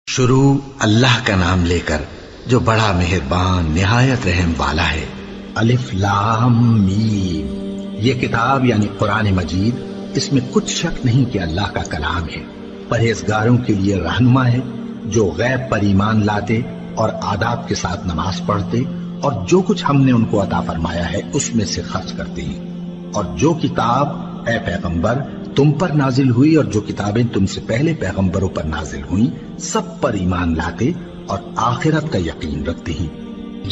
شروع اللہ کا نام لے کر جو بڑا مہربان نہایت رحم والا ہے۔ الف لام میم، یہ کتاب یعنی قرآن مجید، اس میں کچھ شک نہیں کہ اللہ کا کلام ہے، پرہیزگاروں کے لیے رہنما ہے، جو غیب پر ایمان لاتے اور آداب کے ساتھ نماز پڑھتے اور جو کچھ ہم نے ان کو عطا فرمایا ہے اس میں سے خرچ کرتے ہیں، اور جو کتاب اے پیغمبر تم پر نازل ہوئی اور جو کتابیں تم سے پہلے پیغمبروں پر نازل ہوئیں سب پر ایمان لاتے اور آخرت کا یقین رکھتے ہیں۔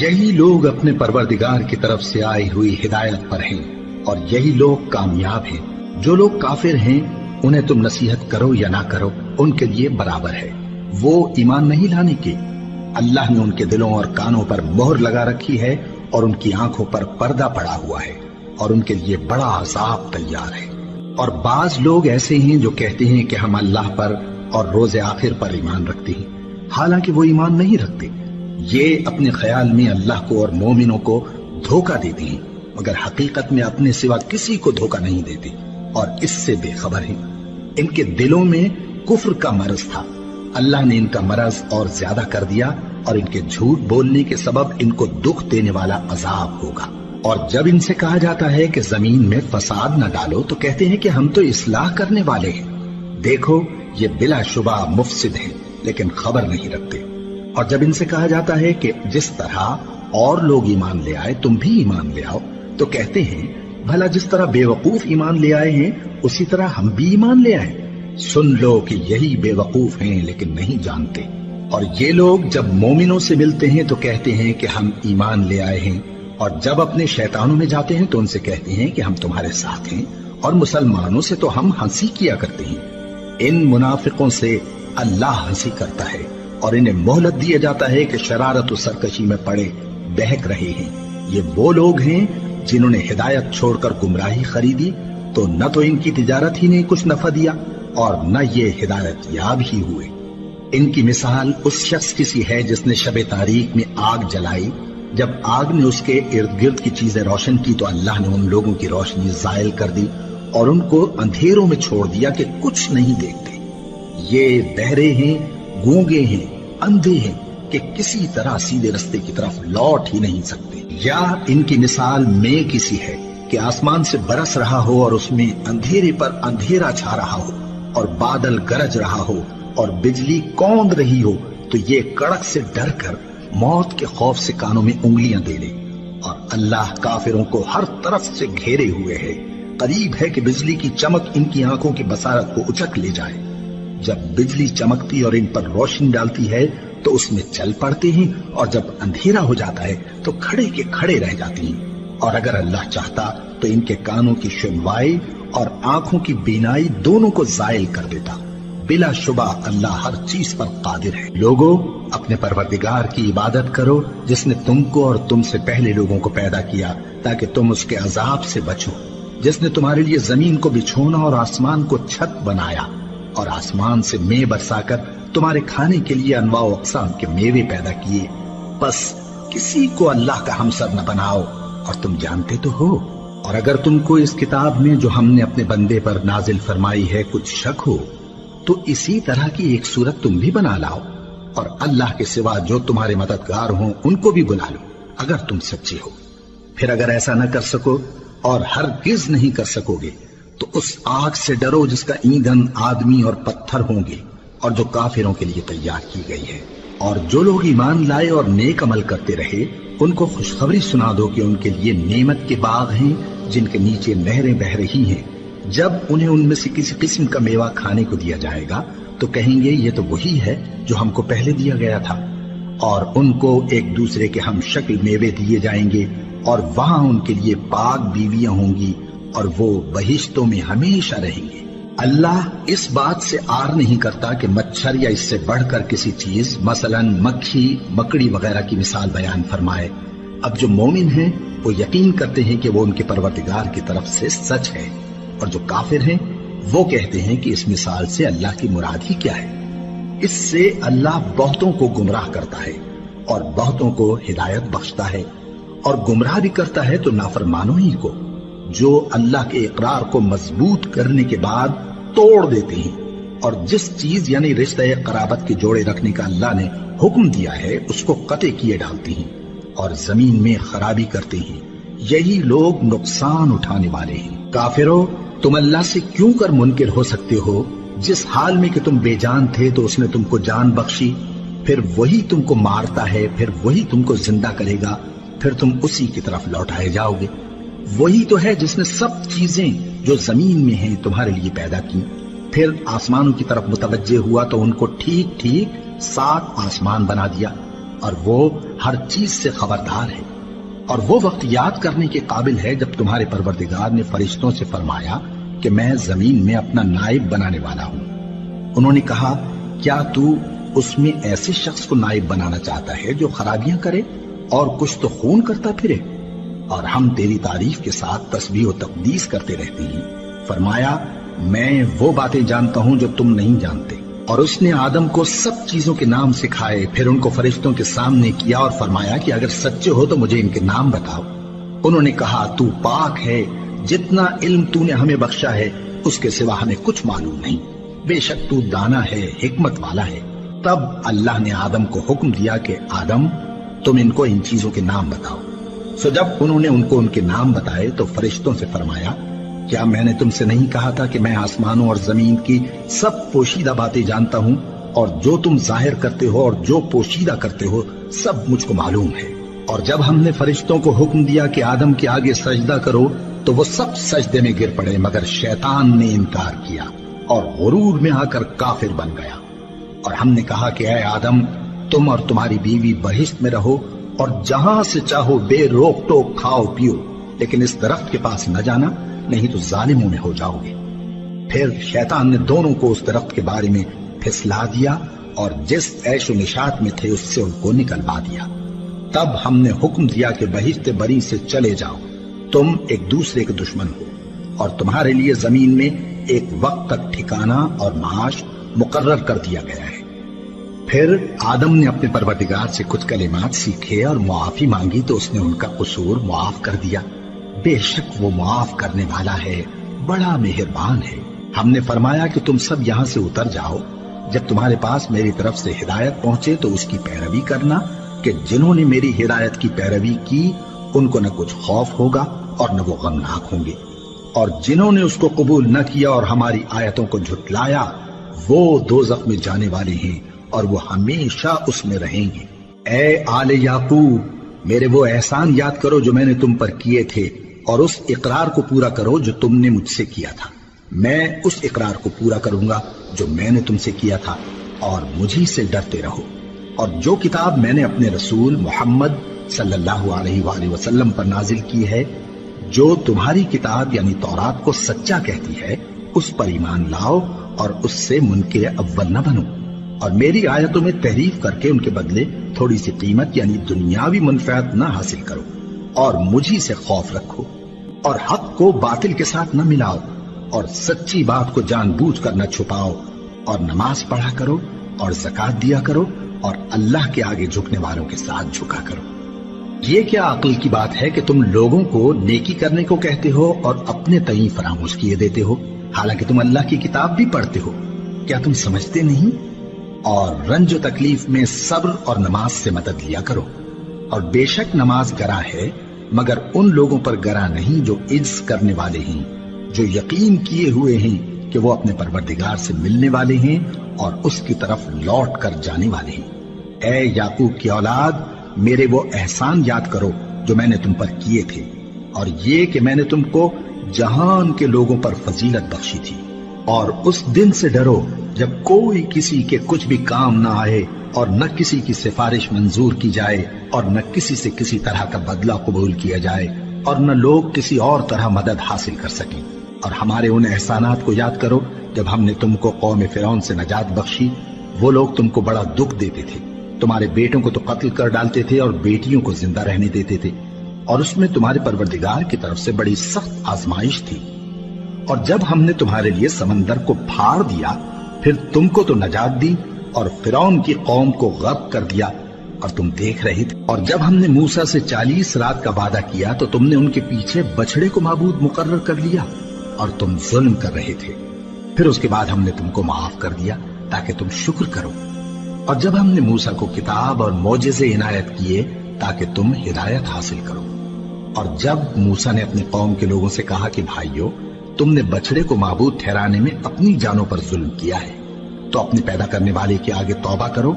یہی لوگ اپنے پروردگار کی طرف سے آئی ہوئی ہدایت پر ہیں اور یہی لوگ کامیاب ہیں۔ جو لوگ کافر ہیں انہیں تم نصیحت کرو یا نہ کرو ان کے لیے برابر ہے، وہ ایمان نہیں لانے کے۔ اللہ نے ان کے دلوں اور کانوں پر مہر لگا رکھی ہے اور ان کی آنکھوں پر پردہ پڑا ہوا ہے اور ان کے لیے بڑا عذاب تیار ہے۔ اور بعض لوگ ایسے ہیں جو کہتے ہیں کہ ہم اللہ پر اور روز آخر پر ایمان رکھتے ہیں، حالانکہ وہ ایمان نہیں رکھتے۔ یہ اپنے خیال میں اللہ کو اور مومنوں کو دھوکہ دیتے ہیں، مگر حقیقت میں اپنے سوا کسی کو دھوکہ نہیں دیتے اور اس سے بے خبر ہیں۔ ان کے دلوں میں کفر کا مرض تھا، اللہ نے ان کا مرض اور زیادہ کر دیا اور ان کے جھوٹ بولنے کے سبب ان کو دکھ دینے والا عذاب ہوگا۔ اور جب ان سے کہا جاتا ہے کہ زمین میں فساد نہ ڈالو تو کہتے ہیں کہ ہم تو اصلاح کرنے والے ہیں۔ دیکھو یہ بلا شبہ مفسد ہیں لیکن خبر نہیں رکھتے۔ اور جب ان سے کہا جاتا ہے کہ جس طرح اور لوگ ایمان لے آئے تم بھی ایمان لے آؤ تو کہتے ہیں بھلا جس طرح بے وقوف ایمان لے آئے ہیں اسی طرح ہم بھی ایمان لے آئے۔ سن لو کہ یہی بے وقوف ہیں لیکن نہیں جانتے۔ اور یہ لوگ جب مومنوں سے ملتے ہیں تو کہتے ہیں کہ ہم ایمان لے آئے ہیں، اور جب اپنے شیطانوں میں جاتے ہیں تو ان سے کہتے ہیں کہ ہم تمہارے ساتھ ہیں، اور مسلمانوں سے تو ہم ہنسی کیا کرتے ہیں۔ ان منافقوں سے اللہ ہنسی کرتا ہے اور انہیں مہلت دیا جاتا ہے کہ شرارت و سرکشی میں پڑے بہک رہے ہیں۔ یہ وہ لوگ ہیں جنہوں نے ہدایت چھوڑ کر گمراہی خریدی، تو نہ تو ان کی تجارت ہی نے کچھ نفع دیا اور نہ یہ ہدایت یاب ہی ہوئے۔ ان کی مثال اس شخص کی سی ہے جس نے شب تاریک میں آگ جلائی، جب آگ نے اس کے ارد گرد کی چیزیں روشن کی تو اللہ نے ان لوگوں کی روشنی زائل کر دی اور ان کو اندھیروں میں چھوڑ دیا کہ کچھ نہیں دیکھتے۔ یہ بہرے ہیں، گونگے ہیں، اندھے ہیں کہ کسی طرح سیدھے رستے کی طرف لوٹ ہی نہیں سکتے۔ یا ان کی مثال میں کسی ہے کہ آسمان سے برس رہا ہو اور اس میں اندھیرے پر اندھیرا چھا رہا ہو اور بادل گرج رہا ہو اور بجلی کوند رہی ہو تو یہ کڑک سے ڈر کر موت کے خوف سے کانوں میں انگلیاں دے لے۔ اور اللہ کافروں کو ہر طرف سے گھیرے ہوئے ہے، قریب ہے کہ بجلی کی چمک ان کی آنکھوں کی بصارت کو اچک لے جائے۔ جب بجلی چمکتی اور ان پر روشنی ڈالتی ہے تو اس میں چل پڑتے ہیں، اور جب اندھیرا ہو جاتا ہے تو کھڑے کے کھڑے رہ جاتے ہیں۔ اور اگر اللہ چاہتا تو ان کے کانوں کی سنوائی اور آنکھوں کی بینائی دونوں کو زائل کر دیتا۔ بلا شبہ اللہ ہر چیز پر قادر ہے۔ لوگوں اپنے پروردگار کی عبادت کرو جس نے تم کو اور تم سے پہلے لوگوں کو پیدا کیا تاکہ تم اس کے عذاب سے بچو، جس نے تمہارے لیے زمین کو بچھونا اور آسمان کو چھت بنایا اور آسمان سے مے برسا کر تمہارے کھانے کے لیے انواع و اقسام کے میوے پیدا کیے۔ بس کسی کو اللہ کا ہمسر نہ بناؤ اور تم جانتے تو ہو۔ اور اگر تم کو اس کتاب میں جو ہم نے اپنے بندے پر نازل فرمائی ہے کچھ شک ہو تو اسی طرح کی ایک صورت تم بھی بنا لاؤ، اور اللہ کے سوا جو تمہارے مددگار ہوں ان کو بھی بلا لو اگر تم سچے ہو۔ پھر اگر ایسا نہ کر سکو اور ہرگز نہیں کر سکو گے تو اس آگ سے ڈرو جس کا ایندھن آدمی اور پتھر ہوں گے اور جو کافروں کے لیے تیار کی گئی ہے۔ اور جو لوگ ایمان لائے اور نیک عمل کرتے رہے ان کو خوشخبری سنا دو کہ ان کے لیے نعمت کے باغ ہیں جن کے نیچے نہریں بہ رہی ہیں۔ جب انہیں ان میں سے کسی قسم کا میوہ کھانے کو دیا جائے گا تو کہیں گے یہ تو وہی ہے جو ہم کو پہلے دیا گیا تھا، اور ان کو ایک دوسرے کے ہم شکل میوے دیے جائیں گے، اور وہاں ان کے لیے پاک بیویاں ہوں گی اور وہ بہشتوں میں ہمیشہ رہیں گے۔ اللہ اس بات سے آر نہیں کرتا کہ مچھر یا اس سے بڑھ کر کسی چیز مثلا مکھی مکڑی وغیرہ کی مثال بیان فرمائے۔ اب جو مومن ہیں وہ یقین کرتے ہیں کہ وہ ان کے پروردگار کی طرف سے سچ ہے، اور جو کافر ہیں وہ کہتے ہیں کہ اس مثال سے اللہ کی مراد ہی کیا ہے۔ اس سے اللہ بہتوں کو گمراہ کرتا ہے اور بہتوں کو ہدایت بخشتا ہے، اور گمراہ بھی کرتا ہے تو نافرمانوں ہی کو، جو اللہ کے اقرار کو مضبوط کرنے کے بعد توڑ دیتے ہیں اور جس چیز یعنی رشتہ قرابت کے جوڑے رکھنے کا اللہ نے حکم دیا ہے اس کو قطع کیے ڈالتی ہیں اور زمین میں خرابی کرتے ہیں، یہی لوگ نقصان اٹھانے والے ہیں۔ کافرو، تم اللہ سے کیوں کر منکر ہو سکتے ہو؟ جس حال میں کہ تم بے جان تھے تو اس نے تم کو جان بخشی، پھر وہی تم کو مارتا ہے، پھر وہی تم کو زندہ کرے گا، پھر تم اسی کی طرف لوٹائے جاؤ گے۔ وہی تو ہے جس نے سب چیزیں جو زمین میں ہیں تمہارے لیے پیدا کی، پھر آسمانوں کی طرف متوجہ ہوا تو ان کو ٹھیک ٹھیک 7 آسمان بنا دیا، اور وہ ہر چیز سے خبردار ہے۔ اور وہ وقت یاد کرنے کے قابل ہے جب تمہارے پروردگار نے فرشتوں سے فرمایا کہ میں زمین میں اپنا نائب بنانے والا ہوں۔ انہوں نے کہا، کیا تو اس میں ایسے شخص کو نائب بنانا چاہتا ہے جو خرابیاں کرے اور کچھ تو خون کرتا پھرے؟ اور ہم تیری تعریف کے ساتھ تسبیح و تقدیس کرتے رہتے ہیں۔ فرمایا، میں وہ باتیں جانتا ہوں جو تم نہیں جانتے۔ اور اس نے آدم کو سب چیزوں کے نام سکھائے، پھر ان کو فرشتوں کے سامنے کیا اور فرمایا کہ اگر سچے ہو تو مجھے ان کے نام بتاؤ۔ انہوں نے کہا، تو پاک ہے، جتنا علم تو نے ہمیں بخشا ہے اس کے سوا ہمیں کچھ معلوم نہیں، بے شک تو دانا ہے، حکمت والا ہے۔ تب اللہ نے آدم کو حکم دیا کہ آدم، تم ان کو ان چیزوں کے نام بتاؤ۔ سو جب انہوں نے ان کو ان کے نام بتائے تو فرشتوں سے فرمایا، کیا میں نے تم سے نہیں کہا تھا کہ میں آسمانوں اور زمین کی سب پوشیدہ باتیں جانتا ہوں، اور جو تم ظاہر کرتے ہو اور جو پوشیدہ کرتے ہو سب مجھ کو معلوم ہے۔ اور جب ہم نے فرشتوں کو حکم دیا کہ آدم کے آگے سجدہ کرو تو وہ سب سجدے میں گر پڑے، مگر شیطان نے انکار کیا اور غرور میں آ کر کافر بن گیا۔ اور ہم نے کہا کہ اے آدم، تم اور تمہاری بیوی بہشت میں رہو اور جہاں سے چاہو بے روک ٹوک کھاؤ پیو، لیکن اس درخت کے پاس نہ جانا، نہیں تو ظالموں میں ہو جاؤ گے۔ پھر شیطان نے دونوں کو اس درخت کے بارے میں پھسلا دیا اور جس عیش و نشاط میں تھے اس سے ان کو نکلوا دیا۔ تب ہم نے حکم دیا کہ بہشت بری سے چلے جاؤ، تم ایک دوسرے کے دشمن ہو، اور تمہارے لیے زمین میں ایک وقت تک ٹھکانہ اور معاش مقرر کر دیا گیا ہے۔ پھر آدم نے اپنے پروردگار سے کچھ کلمات سیکھے اور معافی مانگی تو اس نے ان کا قصور معاف کر دیا۔ بے شک وہ معاف کرنے والا ہے، بڑا مہربان ہے۔ ہم نے فرمایا کہ تم سب یہاں سے اتر جاؤ، جب تمہارے پاس میری طرف سے ہدایت پہنچے تو اس کی پیروی کرنا، کہ جنہوں نے میری ہدایت کی پیروی کی ان کو نہ کچھ خوف ہوگا اور نہ وہ غمناک ہوں گے، اور جنہوں نے اس کو قبول نہ کیا اور ہماری آیتوں کو جھٹلایا وہ دوزخ میں جانے والے ہیں اور وہ ہمیشہ اس میں رہیں گے۔ اے آل یعقوب، میرے وہ احسان یاد کرو جو میں نے تم پر کیے تھے، اور اس اقرار کو پورا کرو جو تم نے مجھ سے کیا تھا۔ میں اس اقرار کو پورا کروں گا جو میں نے تم سے کیا تھا، اور مجھی سے ڈرتے رہو۔ اور جو کتاب میں نے اپنے رسول محمد صلی اللہ علیہ وآلہ وسلم پر نازل کی ہے، جو تمہاری کتاب یعنی تورات کو سچا کہتی ہے، اس پر ایمان لاؤ اور اس سے منکر اول نہ بنو، اور میری آیتوں میں تحریف کر کے ان کے بدلے تھوڑی سی قیمت یعنی دنیاوی منفعت نہ حاصل کرو، اور مجھی سے خوف رکھو، اور حق کو باطل کے ساتھ نہ ملاؤ، اور سچی بات کو جان بوجھ کر نہ چھپاؤ، اور نماز پڑھا کرو اور زکوٰۃ دیا کرو، اور اللہ کے آگے جھکنے والوں کے ساتھ جھکا کرو۔ یہ کیا عقل کی بات ہے کہ تم لوگوں کو نیکی کرنے کو کہتے ہو اور اپنے تئیں فراموش کیے دیتے ہو، حالانکہ تم اللہ کی کتاب بھی پڑھتے ہو؟ کیا تم سمجھتے نہیں؟ اور رنج و تکلیف میں صبر اور نماز سے مدد لیا کرو، اور بے شک نماز گراں ہے، مگر ان لوگوں پر گراں نہیں جو عجز کرنے والے ہیں، جو یقین کیے ہوئے ہیں کہ وہ اپنے پروردگار سے ملنے والے ہیں اور اس کی طرف لوٹ کر جانے والے ہیں۔ اے یعقوب کی اولاد، میرے وہ احسان یاد کرو جو میں نے تم پر کیے تھے، اور یہ کہ میں نے تم کو جہان کے لوگوں پر فضیلت بخشی تھی۔ اور اس دن سے ڈرو جب کوئی کسی کے کچھ بھی کام نہ آئے، اور نہ کسی کی سفارش منظور کی جائے، اور نہ کسی سے کسی طرح کا بدلہ قبول کیا جائے، اور نہ لوگ کسی اور طرح مدد حاصل کر سکیں۔ اور ہمارے ان احسانات کو یاد کرو جب ہم نے تم کو قوم فرعون سے نجات بخشی۔ وہ لوگ تم کو بڑا دکھ دیتے تھے، تمہارے بیٹوں کو تو قتل کر ڈالتے تھے اور بیٹیوں کو زندہ رہنے دیتے تھے، اور اس میں تمہارے پروردگار کی طرف سے بڑی سخت آزمائش تھی۔ اور جب ہم نے تمہارے لیے سمندر کو پھاڑ دیا، پھر تم کو تو نجات دی اور فرعون کی قوم کو غرق کر دیا، اور تم دیکھ رہے تھے۔ اور جب ہم نے موسیٰ سے 40 رات کا وعدہ کیا تو تم نے ان کے پیچھے بچڑے کو معبود مقرر کر لیا، اور تم ظلم کر رہے تھے۔ پھر اس کے بعد ہم نے تم کو معاف کر دیا تاکہ تم شکر کرو، اور جب ہم نے موسیٰ کو کتاب اور معجزے عنایت کیے تاکہ تم ہدایت حاصل کرو، اور جب موسیٰ نے اپنی قوم کے لوگوں سے کہا کہ بھائیو، تم نے بچڑے کو معبود ٹھہرانے میں اپنی جانوں پر ظلم کیا ہے، تو اپنے پیدا کرنے والے کے آگے توبہ کرو،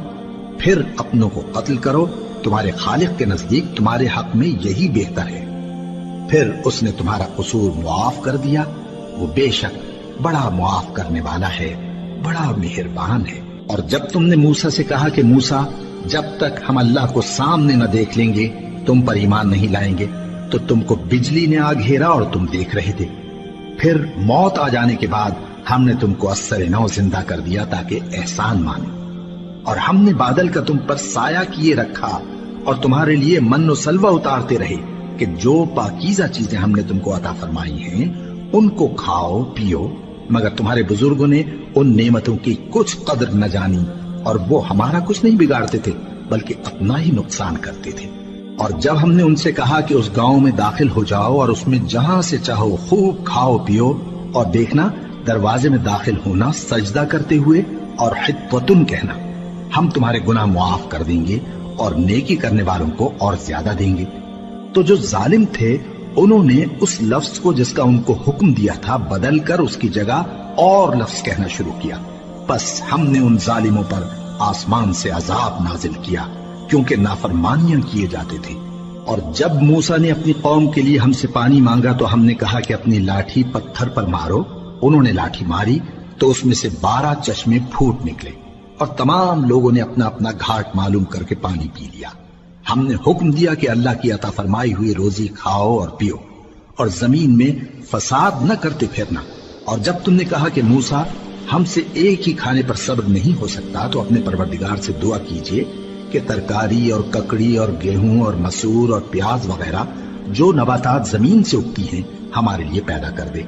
پھر اپنوں کو قتل کرو، تمہارے خالق کے نزدیک تمہارے حق میں یہی بہتر ہے، پھر اس نے تمہارا قصور معاف کر دیا، وہ بے شک بڑا معاف کرنے والا ہے، بڑا مہربان ہے۔ اور جب تم نے موسیٰ سے کہا کہ موسیٰ، جب تک ہم اللہ کو سامنے نہ دیکھ لیں گے تم پر ایمان نہیں لائیں گے، تو تم کو بجلی نے آ گھیرا اور تم دیکھ رہے تھے، پھر موت آ جانے کے بعد ہم نے تم کو اثر نو زندہ کر دیا تاکہ احسان مانو، اور ہم نے بادل کا تم پر سایہ کیے رکھا اور تمہارے لیے من و سلوہ اتارتے رہے کہ جو پاکیزہ چیزیں ہم نے تم کو عطا فرمائی ہیں ان کو کھاؤ پیو، مگر تمہارے بزرگوں نے ان نعمتوں کی کچھ قدر نہ جانی، اور وہ ہمارا کچھ نہیں بگاڑتے تھے بلکہ اپنا ہی نقصان کرتے تھے۔ اور جب ہم نے ان سے کہا کہ اس گاؤں میں داخل ہو جاؤ اور اس میں جہاں سے چاہو خوب کھاؤ پیو، اور دیکھنا دروازے میں داخل ہونا سجدہ کرتے ہوئے اور حطوۃ کہنا، ہم تمہارے گناہ معاف کر دیں گے اور نیکی کرنے والوں کو اور زیادہ دیں گے۔ تو جو ظالم تھے انہوں نے اس لفظ کو جس کا ان کو حکم دیا تھا بدل کر اس کی جگہ اور لفظ کہنا شروع کیا، بس ہم نے ان ظالموں پر آسمان سے عذاب نازل کیا کیونکہ نافرمانیاں کیے جاتے تھے۔ اور جب موسیٰ نے اپنی قوم کے لیے ہم سے پانی مانگا تو ہم نے کہا کہ اپنی لاٹھی پتھر پر مارو، انہوں نے لاٹھی ماری تو اس میں سے 12 چشمے پھوٹ نکلے، اور تمام لوگوں نے اپنا اپنا گھاٹ معلوم کر کے پانی پی لیا۔ ہم نے حکم دیا کہ اللہ کی عطا فرمائی ہوئی روزی کھاؤ اور پیو، اور زمین میں فساد نہ کرتے پھرنا۔ اور جب تم نے کہا کہ موسیٰ، ہم سے ایک ہی کھانے پر صبر نہیں ہو سکتا، تو اپنے پروردگار سے دعا کیجئے کہ ترکاری اور ککڑی اور گیہوں اور مسور اور پیاز وغیرہ جو نباتات زمین سے اگتی ہیں ہمارے لیے پیدا کر دے۔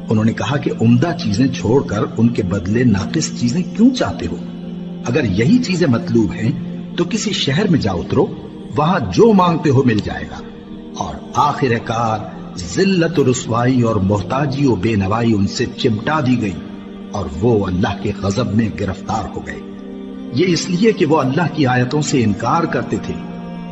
انہوں نے کہا کہ عمدہ چیزیں چھوڑ کر ان کے بدلے ناقص چیزیں کیوں چاہتے ہو؟ اگر یہی چیزیں مطلوب ہیں تو کسی شہر میں جا اترو، وہاں جو مانگتے ہو مل جائے گا۔ اور آخر کار ذلت و رسوائی اور محتاجی و بے نوائی ان سے چمٹا دی گئی، اور وہ اللہ کے غضب میں گرفتار ہو گئے، یہ اس لیے کہ وہ اللہ کی آیتوں سے انکار کرتے تھے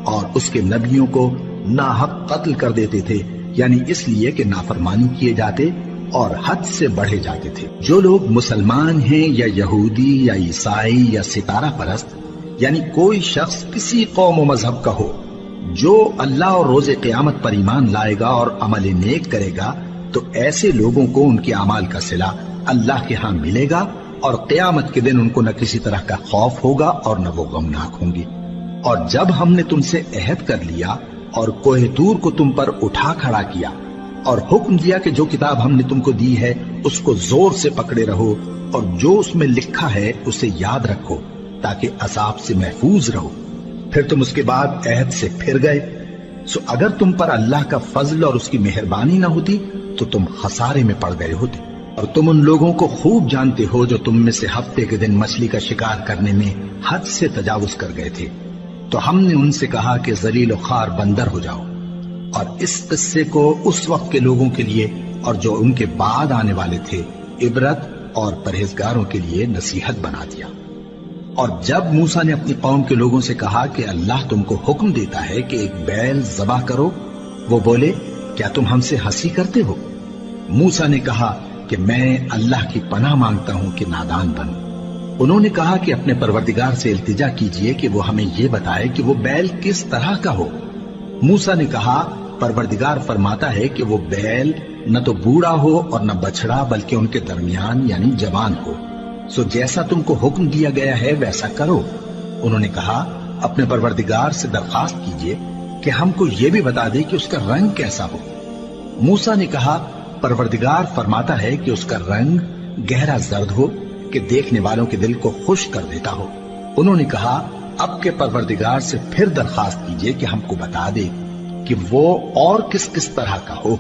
اور اس کے نبیوں کو ناحق قتل کر دیتے تھے، یعنی اس لیے کہ نافرمانی کیے جاتے اور حد سے بڑھے جاتے تھے۔ جو لوگ مسلمان ہیں یا یہودی یا عیسائی یا ستارہ پرست، یعنی کوئی شخص کسی قوم و مذہب کا ہو، جو اللہ اور روز قیامت پر ایمان لائے گا اور عمل نیک کرے گا، تو ایسے لوگوں کو ان کے اعمال کا صلہ اللہ کے ہاں ملے گا، اور قیامت کے دن ان کو نہ کسی طرح کا خوف ہوگا اور نہ وہ غمناک ہوں گے۔ اور جب ہم نے تم سے عہد کر لیا اور کوہ طور کو تم پر اٹھا کھڑا کیا اور حکم دیا کہ جو کتاب ہم نے تم کو دی ہے اس کو زور سے پکڑے رہو، اور جو اس میں لکھا ہے اسے یاد رکھو تاکہ عذاب سے محفوظ رہو، پھر تم اس کے بعد عہد سے پھر گئے، سو اگر تم پر اللہ کا فضل اور اس کی مہربانی نہ ہوتی تو تم خسارے میں پڑ گئے ہوتے۔ اور تم ان لوگوں کو خوب جانتے ہو جو تم میں سے ہفتے کے دن مچھلی کا شکار کرنے میں حد سے تجاوز کر گئے تھے، تو ہم نے ان سے کہا کہ ذلیل و خوار بندر ہو جاؤ، اور اس قصے کو اس وقت کے لوگوں کے لیے اور جو ان کے بعد آنے والے تھے عبرت اور پرہیزگاروں کے لیے نصیحت بنا دیا۔ اور جب موسیٰ نے اپنی قوم کے لوگوں سے کہا کہ اللہ تم کو حکم دیتا ہے کہ ایک بیل ذبح کرو، وہ بولے کیا تم ہم سے ہنسی کرتے ہو؟ موسیٰ نے کہا کہ میں اللہ کی پناہ مانگتا ہوں کہ نادان بنوں۔ انہوں نے کہا کہ اپنے پروردگار سے التجا کیجئے کہ وہ ہمیں یہ بتائے کہ وہ بیل کس طرح کا ہو۔ موسیٰ نے کہا پروردگار فرماتا ہے کہ وہ بیل نہ تو بوڑھا ہو اور نہ بچڑا بلکہ ان کے درمیان یعنی جوان ہو، سو جیسا تم کو حکم دیا گیا ہے ویسا کرو۔ انہوں نے کہا اپنے پروردگار سے درخواست کیجئے کہ ہم کو یہ بھی بتا دے کہ اس کا رنگ کیسا ہو۔ موسیٰ نے کہا پروردگار فرماتا ہے کہ اس کا رنگ گہرا زرد ہو کہ دیکھنے والوں کے دل کو خوش کر دیتا ہو۔ انہوں نے کہا اب کے پروردگار سے پھر درخواست کیجئے کہ ہم کو بتا دے کہ وہ اور کس کس طرح کا ہو،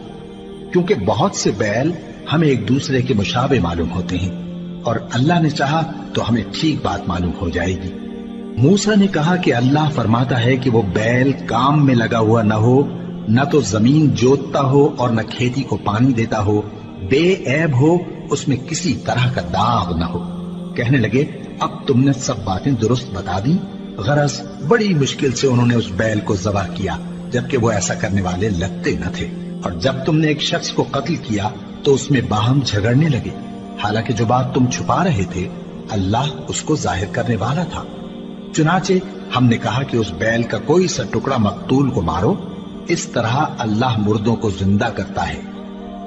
کیونکہ بہت سے بیل ہمیں ایک دوسرے کے مشابہ معلوم ہوتے ہیں، اور اللہ نے چاہا تو ہمیں ٹھیک بات معلوم ہو جائے گی۔ موسیٰ نے کہا کہ اللہ فرماتا ہے کہ وہ بیل کام میں لگا ہوا نہ ہو، نہ تو زمین جوتتا ہو اور نہ کھیتی کو پانی دیتا ہو، بے عیب ہو اس میں کسی طرح کا داغ نہ ہو۔ کہنے لگے اب تم نے سب باتیں درست بتا دی۔ غرض بڑی مشکل سے انہوں نے اس بیل کو ذبح کیا، جبکہ وہ ایسا کرنے والے لگتے نہ تھے۔ اور جب تم نے ایک شخص کو قتل کیا تو اس میں باہم جھگڑنے لگے، حالانکہ جو بات تم چھپا رہے تھے اللہ اس کو ظاہر کرنے والا تھا۔ چنانچہ ہم نے کہا کہ اس بیل کا کوئی سا ٹکڑا مقتول کو مارو، اس طرح اللہ مردوں کو زندہ کرتا ہے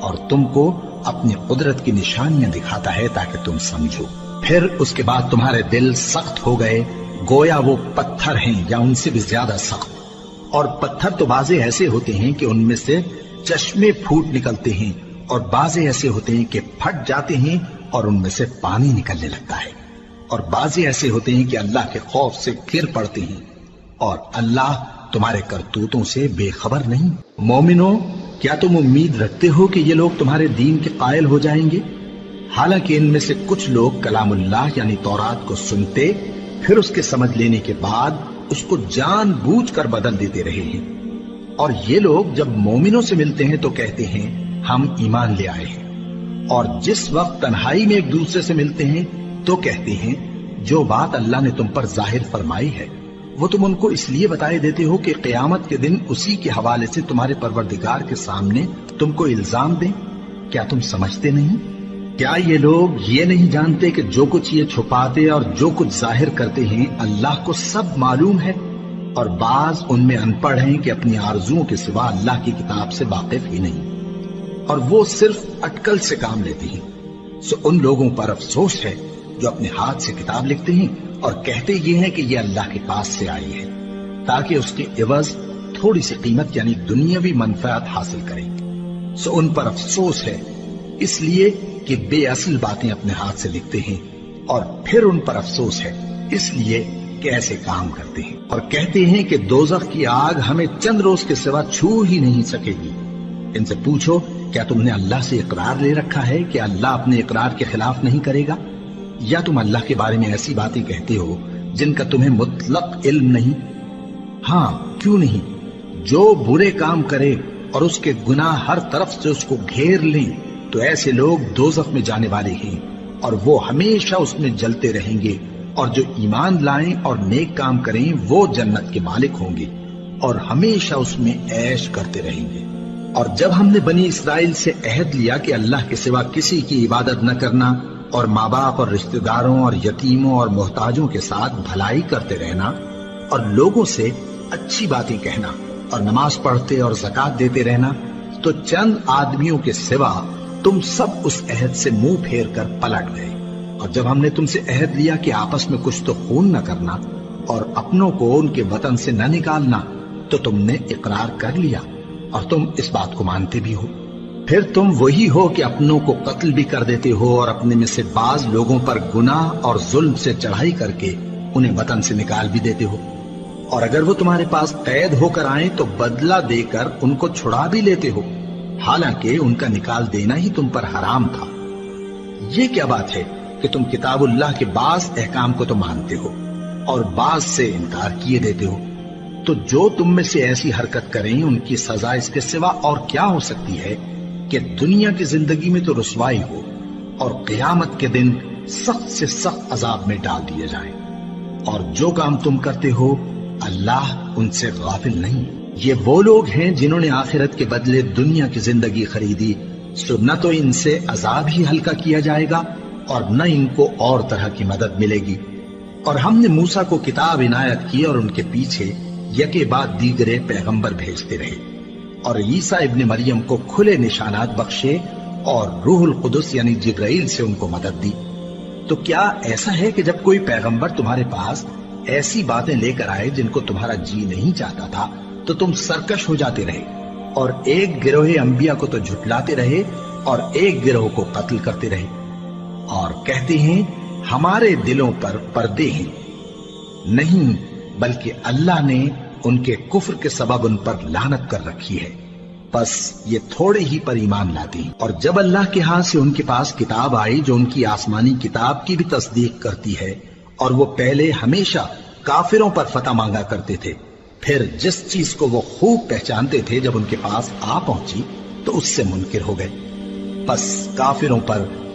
اور تم کو اپنی قدرت کی نشانیاں دکھاتا ہے تاکہ تم سمجھو۔ پھر اس کے بعد تمہارے دل سخت ہو گئے، گویا وہ پتھر ہیں یا ان سے بھی زیادہ سخت۔ اور پتھر تو بعضے ایسے ہوتے ہیں کہ ان میں سے چشمے پھوٹ نکلتے ہیں، اور بعضے ایسے ہوتے ہیں کہ پھٹ جاتے ہیں اور ان میں سے پانی نکلنے لگتا ہے، اور بعضے ایسے ہوتے ہیں کہ اللہ کے خوف سے گر پڑتے ہیں، اور اللہ تمہارے کرتوتوں سے بے خبر نہیں۔ مومنو، کیا تم امید رکھتے ہو کہ یہ لوگ تمہارے دین کے قائل ہو جائیں گے؟ حالانکہ ان میں سے کچھ لوگ کلام اللہ یعنی تورات کو سنتے، پھر اس کے سمجھ لینے کے بعد اس کو جان بوجھ کر بدل دیتے رہے ہیں۔ اور یہ لوگ جب مومنوں سے ملتے ہیں تو کہتے ہیں ہم ایمان لے آئے ہیں، اور جس وقت تنہائی میں ایک دوسرے سے ملتے ہیں تو کہتے ہیں جو بات اللہ نے تم پر ظاہر فرمائی ہے وہ تم ان کو اس لیے بتائے دیتے ہو کہ قیامت کے دن اسی کے حوالے سے تمہارے پروردگار کے سامنے تم کو الزام دیں۔ کیا تم سمجھتے نہیں؟ کیا یہ لوگ یہ نہیں جانتے کہ جو کچھ یہ چھپاتے اور جو کچھ ظاہر کرتے ہیں اللہ کو سب معلوم ہے؟ اور بعض ان میں ان پڑھ ہیں کہ اپنی آرزوؤں کے سوا اللہ کی کتاب سے واقف ہی نہیں، اور وہ صرف اٹکل سے کام لیتے ہیں۔ سو ان لوگوں پر افسوس ہے جو اپنے ہاتھ سے کتاب لکھتے ہیں اور کہتے یہ ہیں کہ یہ اللہ کے پاس سے آئی ہے، تاکہ اس کے عوض تھوڑی سی قیمت یعنی دنیاوی منفعت حاصل کریں۔ سو ان پر افسوس ہے اس لیے کہ بے اصل باتیں اپنے ہاتھ سے لکھتے ہیں، اور پھر ان پر افسوس ہے اس لیے کہ ایسے کام کرتے ہیں، اور کہتے ہیں کہ دوزخ کی آگ ہمیں چند روز کے سوا چھو ہی نہیں سکے گی۔ ان سے پوچھو کیا تم نے اللہ سے اقرار لے رکھا ہے کہ اللہ اپنے اقرار کے خلاف نہیں کرے گا؟ یا تم اللہ کے بارے میں ایسی باتیں کہتے ہو جن کا تمہیں مطلق علم نہیں؟ ہاں کیوں نہیں، جو برے کام کرے اور اس کے گناہ ہر طرف سے اس کو گھیر لیں تو ایسے لوگ دوزخ میں جانے والے ہیں، اور وہ ہمیشہ اس میں جلتے رہیں گے، اور جو ایمان لائیں اور نیک کام کریں وہ جنت کے مالک ہوں گے اور ہمیشہ اس میں عیش کرتے رہیں گے۔ اور جب ہم نے بنی اسرائیل سے عہد لیا کہ اللہ کے سوا کسی کی عبادت نہ کرنا، اور ماں باپ اور رشتہ داروں اور یتیموں اور محتاجوں کے ساتھ بھلائی کرتے رہنا، اور لوگوں سے اچھی باتیں کہنا، اور نماز پڑھتے اور زکوٰۃ دیتے رہنا، تو چند آدمیوں کے سوا تم سب اس عہد سے منہ پھیر کر پلٹ گئے۔ اور جب ہم نے تم سے عہد لیا کہ آپس میں کچھ تو خون نہ کرنا اور اپنوں کو ان کے وطن سے نہ نکالنا، تو تم نے اقرار کر لیا اور تم اس بات کو مانتے بھی ہو۔ پھر تم وہی ہو کہ اپنوں کو قتل بھی کر دیتے ہو اور اپنے میں سے بعض لوگوں پر گناہ اور ظلم سے چڑھائی کر کے انہیں وطن سے نکال بھی دیتے ہو، اور اگر وہ تمہارے پاس قید ہو کر آئیں تو بدلہ دے کر ان کو چھڑا بھی لیتے ہو، حالانکہ ان کا نکال دینا ہی تم پر حرام تھا۔ یہ کیا بات ہے کہ تم کتاب اللہ کے بعض احکام کو تو مانتے ہو اور بعض سے انکار کیے دیتے ہو؟ تو جو تم میں سے ایسی حرکت کریں ان کی سزا اس کے سوا اور کیا ہو سکتی ہے کہ دنیا کی زندگی میں تو رسوائی ہو اور قیامت کے دن سخت سے سخت عذاب میں ڈال دیے جائیں۔ اور جو کام تم کرتے ہو اللہ ان سے غافل نہیں۔ یہ وہ لوگ ہیں جنہوں نے آخرت کے بدلے دنیا کی زندگی خریدی، سو نہ تو ان سے عذاب ہی ہلکا کیا جائے گا اور نہ ان کو اور طرح کی مدد ملے گی۔ اور ہم نے موسیٰ کو کتاب عنایت کی اور ان کے پیچھے یکے بعد دیگرے پیغمبر بھیجتے رہے، اور عیسیٰ ابن مریم کو کھلے نشانات بخشے اور روح القدس یعنی جبرائیل سے ان کو مدد دی۔ تو کیا ایسا ہے کہ جب کوئی پیغمبر تمہارے پاس ایسی باتیں لے کر آئے جن کو تمہارا جی نہیں چاہتا تھا تو تم سرکش ہو جاتے رہے، اور ایک گروہ انبیاء کو تو جھٹلاتے رہے اور ایک گروہ کو قتل کرتے رہے، اور کہتے ہیں ہمارے دلوں پر پردے ہیں؟ نہیں، بلکہ اللہ نے ان کے کفر کے سبب ان پر لعنت کر رکھی ہے، بس یہ تھوڑے ہی پر ایمان لاتے ہیں۔ اور جب اللہ کے ہاں سے ان کے پاس کتاب آئی جو ان کی آسمانی کتاب کی بھی تصدیق کرتی ہے، اور وہ پہلے ہمیشہ کافروں پر فتح مانگا کرتے تھے، پھر جس چیز کو وہ خوب پہچانتے تھے جب ان کے پاس آ پہنچی تو اس سے منکر ہو گئے، بس کافروں پر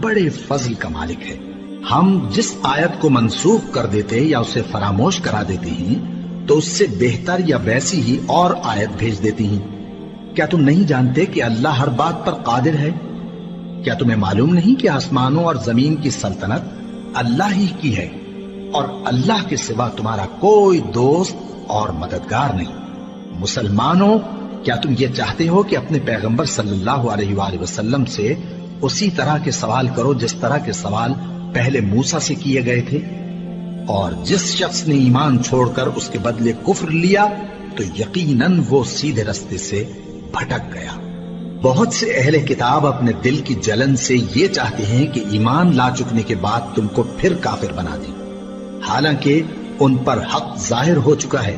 بڑے فضل کا مالک ہے۔ ہم جس آیت کو منسوخ کر دیتے یا اسے فراموش کرا دیتے ہیں تو اس سے بہتر یا ویسی ہی اور آیت بھیج دیتی ہیں۔ کیا تم نہیں جانتے کہ اللہ ہر بات پر قادر ہے؟ کیا تمہیں معلوم نہیں کہ آسمانوں اور زمین کی سلطنت اللہ ہی کی ہے اور اللہ کے سوا تمہارا کوئی دوست اور مددگار نہیں؟ مسلمانوں، کیا تم یہ چاہتے ہو کہ اپنے پیغمبر صلی اللہ علیہ وآلہ وسلم سے اسی طرح کے سوال کرو جس طرح کے سوال پہلے موسیٰ سے کیے گئے تھے؟ اور جس شخص نے ایمان چھوڑ کر اس کے بدلے کفر لیا تو یقیناً وہ سیدھے رستے سے بھٹک گیا۔ بہت سے اہل کتاب اپنے دل کی جلن سے یہ چاہتے ہیں کہ ایمان لا چکنے کے بعد تم کو پھر کافر بنا دیں، حالانکہ ان پر حق ظاہر ہو چکا ہے۔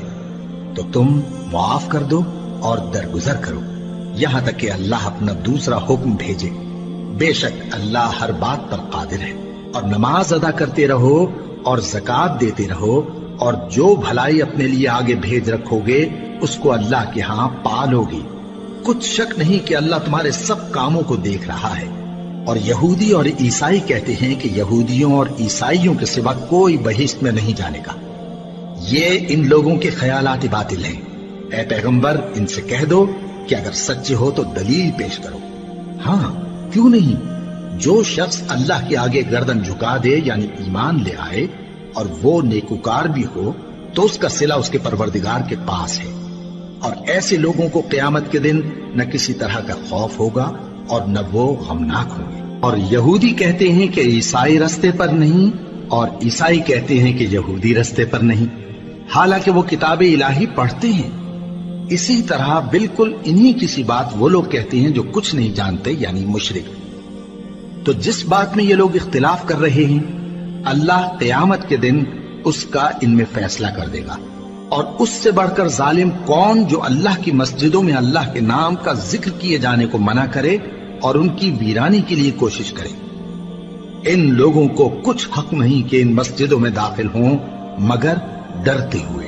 تو تم معاف کر دو اور درگزر کرو یہاں تک کہ اللہ اپنا دوسرا حکم بھیجے۔ بے شک اللہ ہر بات پر قادر ہے۔ اور نماز ادا کرتے رہو اور زکوٰۃ دیتے رہو، اور جو بھلائی اپنے لیے آگے بھیج رکھو گے اس کو اللہ کے ہاں پالو گے۔ کچھ شک نہیں کہ اللہ تمہارے سب کاموں کو دیکھ رہا ہے۔ اور یہودی اور عیسائی کہتے ہیں کہ یہودیوں اور عیسائیوں کے سوا کوئی بہشت میں نہیں جانے گا۔ یہ ان لوگوں کے خیالات باطل ہیں۔ اے پیغمبر، ان سے کہہ دو کہ اگر سچے ہو تو دلیل پیش کرو۔ ہاں، کیوں نہیں؟ جو شخص اللہ کے آگے گردن جھکا دے یعنی ایمان لے آئے اور وہ نیکوکار بھی ہو تو اس کا صلہ اس کے پروردگار کے پاس ہے۔ اور ایسے لوگوں کو قیامت کے دن نہ کسی طرح کا خوف ہوگا اور نہ وہ غمناک ہوں گے۔ اور یہودی کہتے ہیں کہ عیسائی رستے پر نہیں، اور عیسائی کہتے ہیں کہ یہودی رستے پر نہیں، حالانکہ وہ کتاب الہی پڑھتے ہیں۔ اسی طرح بالکل انہی کسی بات وہ لوگ کہتے ہیں جو کچھ نہیں جانتے یعنی مشرک۔ تو جس بات میں یہ لوگ اختلاف کر رہے ہیں اللہ قیامت کے دن اس کا ان میں فیصلہ کر دے گا۔ اور اس سے بڑھ کر ظالم کون جو اللہ کی مسجدوں میں اللہ کے نام کا ذکر کیے جانے کو منع کرے اور ان کی ویرانی کے لیے کوشش کرے۔ ان لوگوں کو کچھ حق نہیں کہ ان مسجدوں میں داخل ہوں مگر ڈرتے ہوئے۔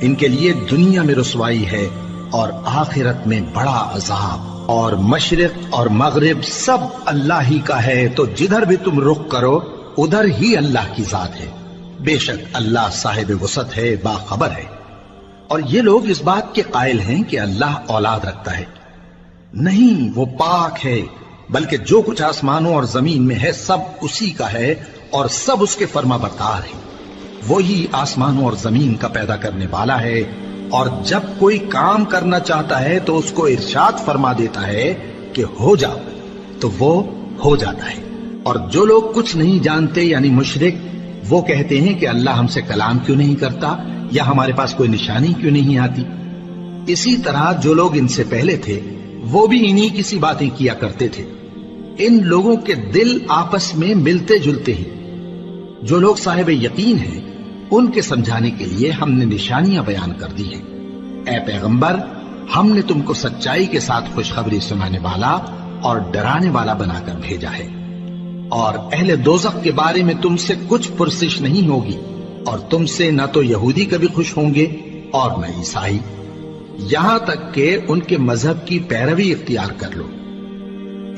ان کے لیے دنیا میں رسوائی ہے اور آخرت میں بڑا عذاب۔ اور مشرق اور مغرب سب اللہ ہی کا ہے، تو جدھر بھی تم رخ کرو ادھر ہی اللہ کی ذات ہے۔ بے شک اللہ صاحب وسعت ہے، باخبر ہے۔ اور یہ لوگ اس بات کے قائل ہیں کہ اللہ اولاد رکھتا ہے۔ نہیں، وہ پاک ہے، بلکہ جو کچھ آسمانوں اور زمین میں ہے سب اسی کا ہے اور سب اس کے فرما بردار ہیں۔ وہی آسمانوں اور زمین کا پیدا کرنے والا ہے، اور جب کوئی کام کرنا چاہتا ہے تو اس کو ارشاد فرما دیتا ہے کہ ہو جاؤ، تو وہ ہو جاتا ہے۔ اور جو لوگ کچھ نہیں جانتے یعنی مشرک، وہ کہتے ہیں کہ اللہ ہم سے کلام کیوں نہیں کرتا یا ہمارے پاس کوئی نشانی کیوں نہیں آتی۔ اسی طرح جو لوگ ان سے پہلے تھے وہ بھی انہی کسی باتیں کیا کرتے تھے۔ ان لوگوں کے دل آپس میں ملتے جلتے ہیں۔ جو لوگ صاحب یقین ہیں ان کے سمجھانے کے لیے ہم نے نشانیاں بیان کر دی ہیں۔ اے پیغمبر، ہم نے تم کو سچائی کے ساتھ خوشخبری سنانے والا اور ڈرانے والا بنا کر بھیجا ہے۔ اور اہل دوزخ کے بارے میں تم سے کچھ پرسش نہیں ہوگی، اور تم سے نہ تو یہودی کبھی خوش ہوں گے اور نہ عیسائی، یہاں تک کہ ان کے مذہب کی پیروی اختیار کر لو۔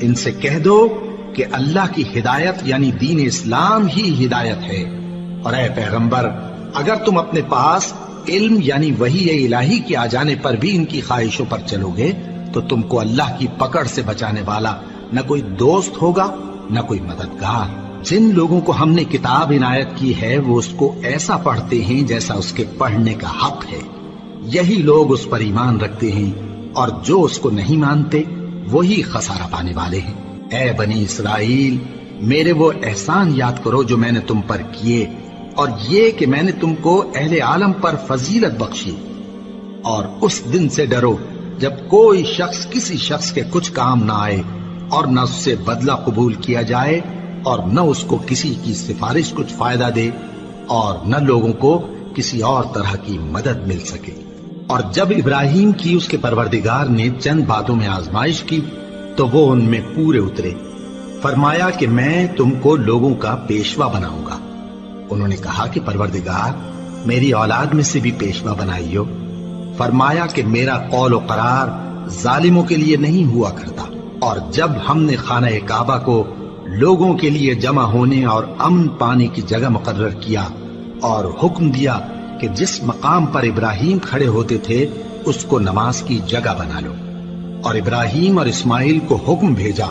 ان سے کہہ دو کہ اللہ کی ہدایت یعنی دین اسلام ہی ہدایت ہے۔ اور اے پیغمبر، اگر تم اپنے پاس علم یعنی وحی الہی کے آ جانے پر بھی ان کی خواہشوں پر چلو گے تو تم کو اللہ کی پکڑ سے بچانے والا نہ کوئی دوست ہوگا نہ کوئی مددگار۔ جن لوگوں کو ہم نے کتاب عنایت کی ہے وہ اس کو ایسا پڑھتے ہیں جیسا اس کے پڑھنے کا حق ہے، یہی لوگ اس پر ایمان رکھتے ہیں، اور جو اس کو نہیں مانتے وہی خسارہ پانے والے ہیں۔ اے بنی اسرائیل، میرے وہ احسان یاد کرو جو میں نے تم پر کیے، اور یہ کہ میں نے تم کو اہل عالم پر فضیلت بخشی۔ اور اس دن سے ڈرو جب کوئی شخص کسی شخص کے کچھ کام نہ آئے اور نہ اس سے بدلہ قبول کیا جائے، اور نہ اس کو کسی کی سفارش کچھ فائدہ دے، اور نہ لوگوں کو کسی اور طرح کی مدد مل سکے۔ اور جب ابراہیم کی اس کے پروردگار نے چند باتوں میں آزمائش کی تو وہ ان میں پورے اترے۔ فرمایا کہ میں تم کو لوگوں کا پیشوا بناؤں گا۔ انہوں نے کہا کہ پروردگار، میری اولاد میں سے بھی پیشوا بنائیو۔ فرمایا کہ میرا قول و قرار ظالموں کے لیے نہیں ہوا کرتا۔ اور جب ہم نے خانہ کعبہ کو لوگوں کے لیے جمع ہونے اور امن پانے کی جگہ مقرر کیا اور حکم دیا کہ جس مقام پر ابراہیم کھڑے ہوتے تھے اس کو نماز کی جگہ بنا لو، اور ابراہیم اور اسماعیل کو حکم بھیجا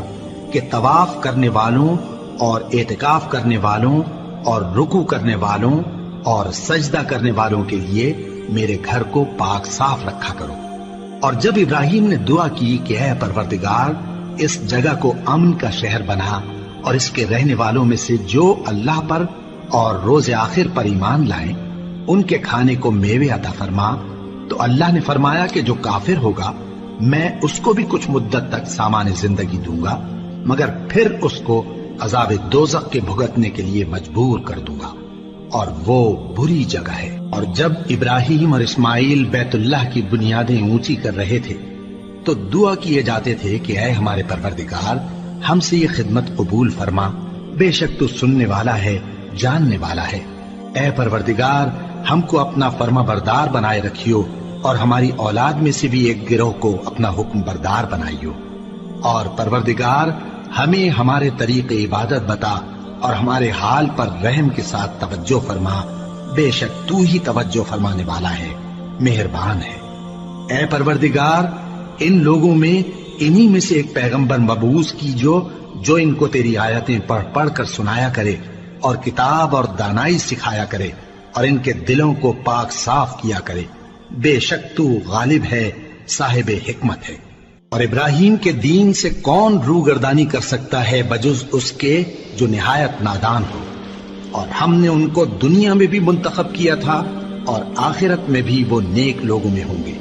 کہ طواف کرنے والوں اور اعتکاف کرنے والوں اور رکوع کرنے والوں اور سجدہ کرنے والوں کے لیے میرے گھر کو پاک صاف رکھا کرو۔ اور جب ابراہیم نے دعا کی کہ اے پروردگار اس جگہ کو امن کا شہر بنا اور اس کے رہنے والوں میں سے جو اللہ پر اور روز آخر پر ایمان لائیں ان کے کھانے کو میوے عطا فرما، تو اللہ نے فرمایا کہ جو کافر ہوگا میں اس کو بھی کچھ مدت تک سامان زندگی دوں گا، مگر پھر اس کو عذاب دوزخ کے بھگتنے کے لیے مجبور کر دوں گا، اور وہ بری جگہ ہے۔ اور جب ابراہیم اور اسماعیل بیت اللہ کی بنیادیں اونچی کر رہے تھے تو دعا کیے جاتے تھے کہ اے ہمارے پروردگار ہم سے یہ خدمت قبول فرما، بے شک تو سننے والا ہے، جاننے والا ہے۔ اے پروردگار ہم کو اپنا فرما بردار بنائے رکھیو، اور ہماری اولاد میں سے بھی ایک گروہ کو اپنا حکم بردار بنائیو، اور پروردگار ہمیں ہمارے طریق عبادت بتا اور ہمارے حال پر رحم کے ساتھ توجہ فرما، بے شک تو ہی توجہ فرمانے والا ہے، مہربان ہے۔ اے پروردگار ان لوگوں میں انہی میں سے ایک پیغمبر مبعوث کیجو جو ان کو تیری آیتیں پڑھ پڑھ کر سنایا کرے اور کتاب اور دانائی سکھایا کرے اور ان کے دلوں کو پاک صاف کیا کرے، بے شک تو غالب ہے، صاحب حکمت ہے۔ اور ابراہیم کے دین سے کون روگردانی کر سکتا ہے بجز اس کے جو نہایت نادان ہو، اور ہم نے ان کو دنیا میں بھی منتخب کیا تھا اور آخرت میں بھی وہ نیک لوگوں میں ہوں گے۔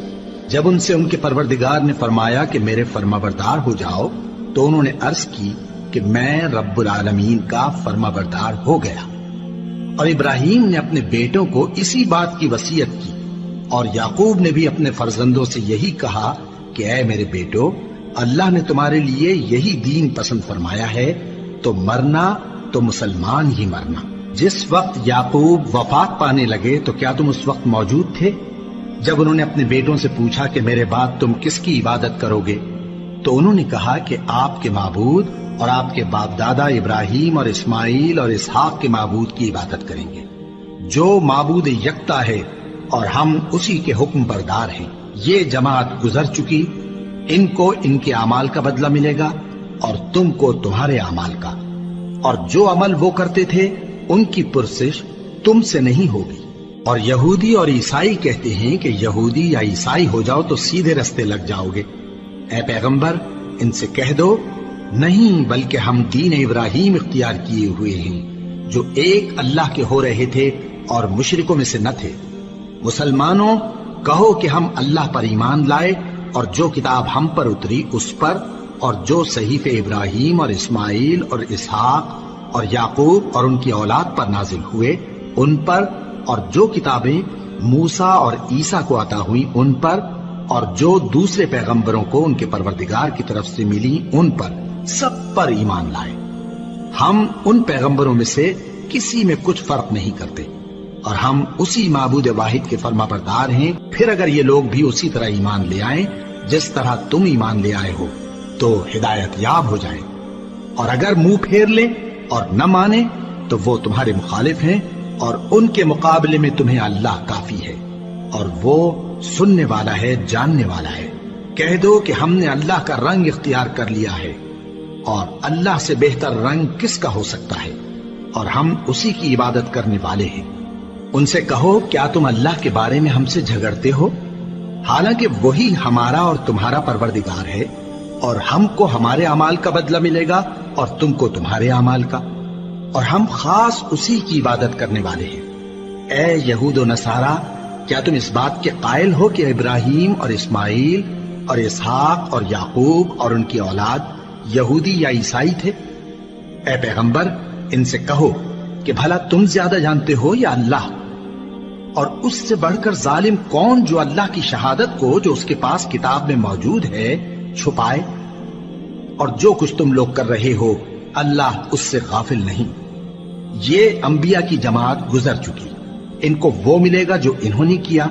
جب ان سے ان کے پروردگار نے فرمایا کہ میرے فرمانبردار ہو جاؤ تو انہوں نے عرض کی کہ میں رب العالمین کا فرمانبردار ہو گیا۔ اور ابراہیم نے اپنے بیٹوں کو اسی بات کی وصیت کی، اور یعقوب نے بھی اپنے فرزندوں سے یہی کہا کہ اے میرے بیٹو، اللہ نے تمہارے لیے یہی دین پسند فرمایا ہے، تو مرنا تو مسلمان ہی مرنا۔ جس وقت یعقوب وفات پانے لگے تو کیا تم اس وقت موجود تھے؟ جب انہوں نے اپنے بیٹوں سے پوچھا کہ میرے بعد تم کس کی عبادت کرو گے، تو انہوں نے کہا کہ آپ کے معبود اور آپ کے باپ دادا ابراہیم اور اسماعیل اور اسحاق کے معبود کی عبادت کریں گے، جو معبود یکتا ہے اور ہم اسی کے حکم بردار ہیں۔ یہ جماعت گزر چکی، ان کو ان کے اعمال کا بدلہ ملے گا اور تم کو تمہارے اعمال کا، اور جو عمل وہ کرتے تھے ان کی پرسش تم سے نہیں ہوگی۔ اور یہودی اور عیسائی کہتے ہیں کہ یہودی یا عیسائی ہو جاؤ تو سیدھے رستے لگ جاؤ گے۔ اے پیغمبر ان سے کہہ دو نہیں، بلکہ ہم دین ابراہیم اختیار کیے ہوئے ہیں جو ایک اللہ کے ہو رہے تھے اور مشرکوں میں سے نہ تھے۔ مسلمانوں کہو کہ ہم اللہ پر ایمان لائے اور جو کتاب ہم پر اتری اس پر، اور جو صحیفے ابراہیم اور اسماعیل اور اسحاق اور یعقوب اور ان کی اولاد پر نازل ہوئے ان پر، اور جو کتابیں موسیٰ اور عیسیٰ کو عطا ہوئیں ان پر، اور جو دوسرے پیغمبروں کو ان کے پروردگار کی طرف سے ملی ان پر، سب پر ایمان لائے۔ ہم ان پیغمبروں میں سے کسی میں کچھ فرق نہیں کرتے، اور ہم اسی معبود واحد کے فرمانبردار ہیں۔ پھر اگر یہ لوگ بھی اسی طرح ایمان لے آئیں جس طرح تم ایمان لے آئے ہو تو ہدایت یاب ہو جائیں، اور اگر منہ پھیر لیں اور نہ مانے تو وہ تمہارے مخالف ہیں، اور ان کے مقابلے میں تمہیں اللہ کافی ہے، اور وہ سننے والا ہے، جاننے والا ہے۔ کہہ دو کہ ہم نے اللہ کا رنگ اختیار کر لیا ہے، اور اللہ سے بہتر رنگ کس کا ہو سکتا ہے، اور ہم اسی کی عبادت کرنے والے ہیں۔ ان سے کہو کیا تم اللہ کے بارے میں ہم سے جھگڑتے ہو، حالانکہ وہی ہمارا اور تمہارا پروردگار ہے، اور ہم کو ہمارے اعمال کا بدلہ ملے گا اور تم کو تمہارے اعمال کا، اور ہم خاص اسی کی عبادت کرنے والے ہیں۔ اے یہود و نصارا، کیا تم اس بات کے قائل ہو کہ ابراہیم اور اسماعیل اور اسحاق اور یعقوب اور ان کی اولاد یہودی یا عیسائی تھے؟ اے پیغمبر ان سے کہو کہ بھلا تم زیادہ جانتے ہو یا اللہ؟ اور اس سے بڑھ کر ظالم کون جو اللہ کی شہادت کو جو اس کے پاس کتاب میں موجود ہے چھپائے؟ اور جو کچھ تم لوگ کر رہے ہو اللہ اس سے غافل نہیں۔ یہ انبیاء کی جماعت گزر چکی، ان کو وہ ملے گا جو انہوں نے کیا،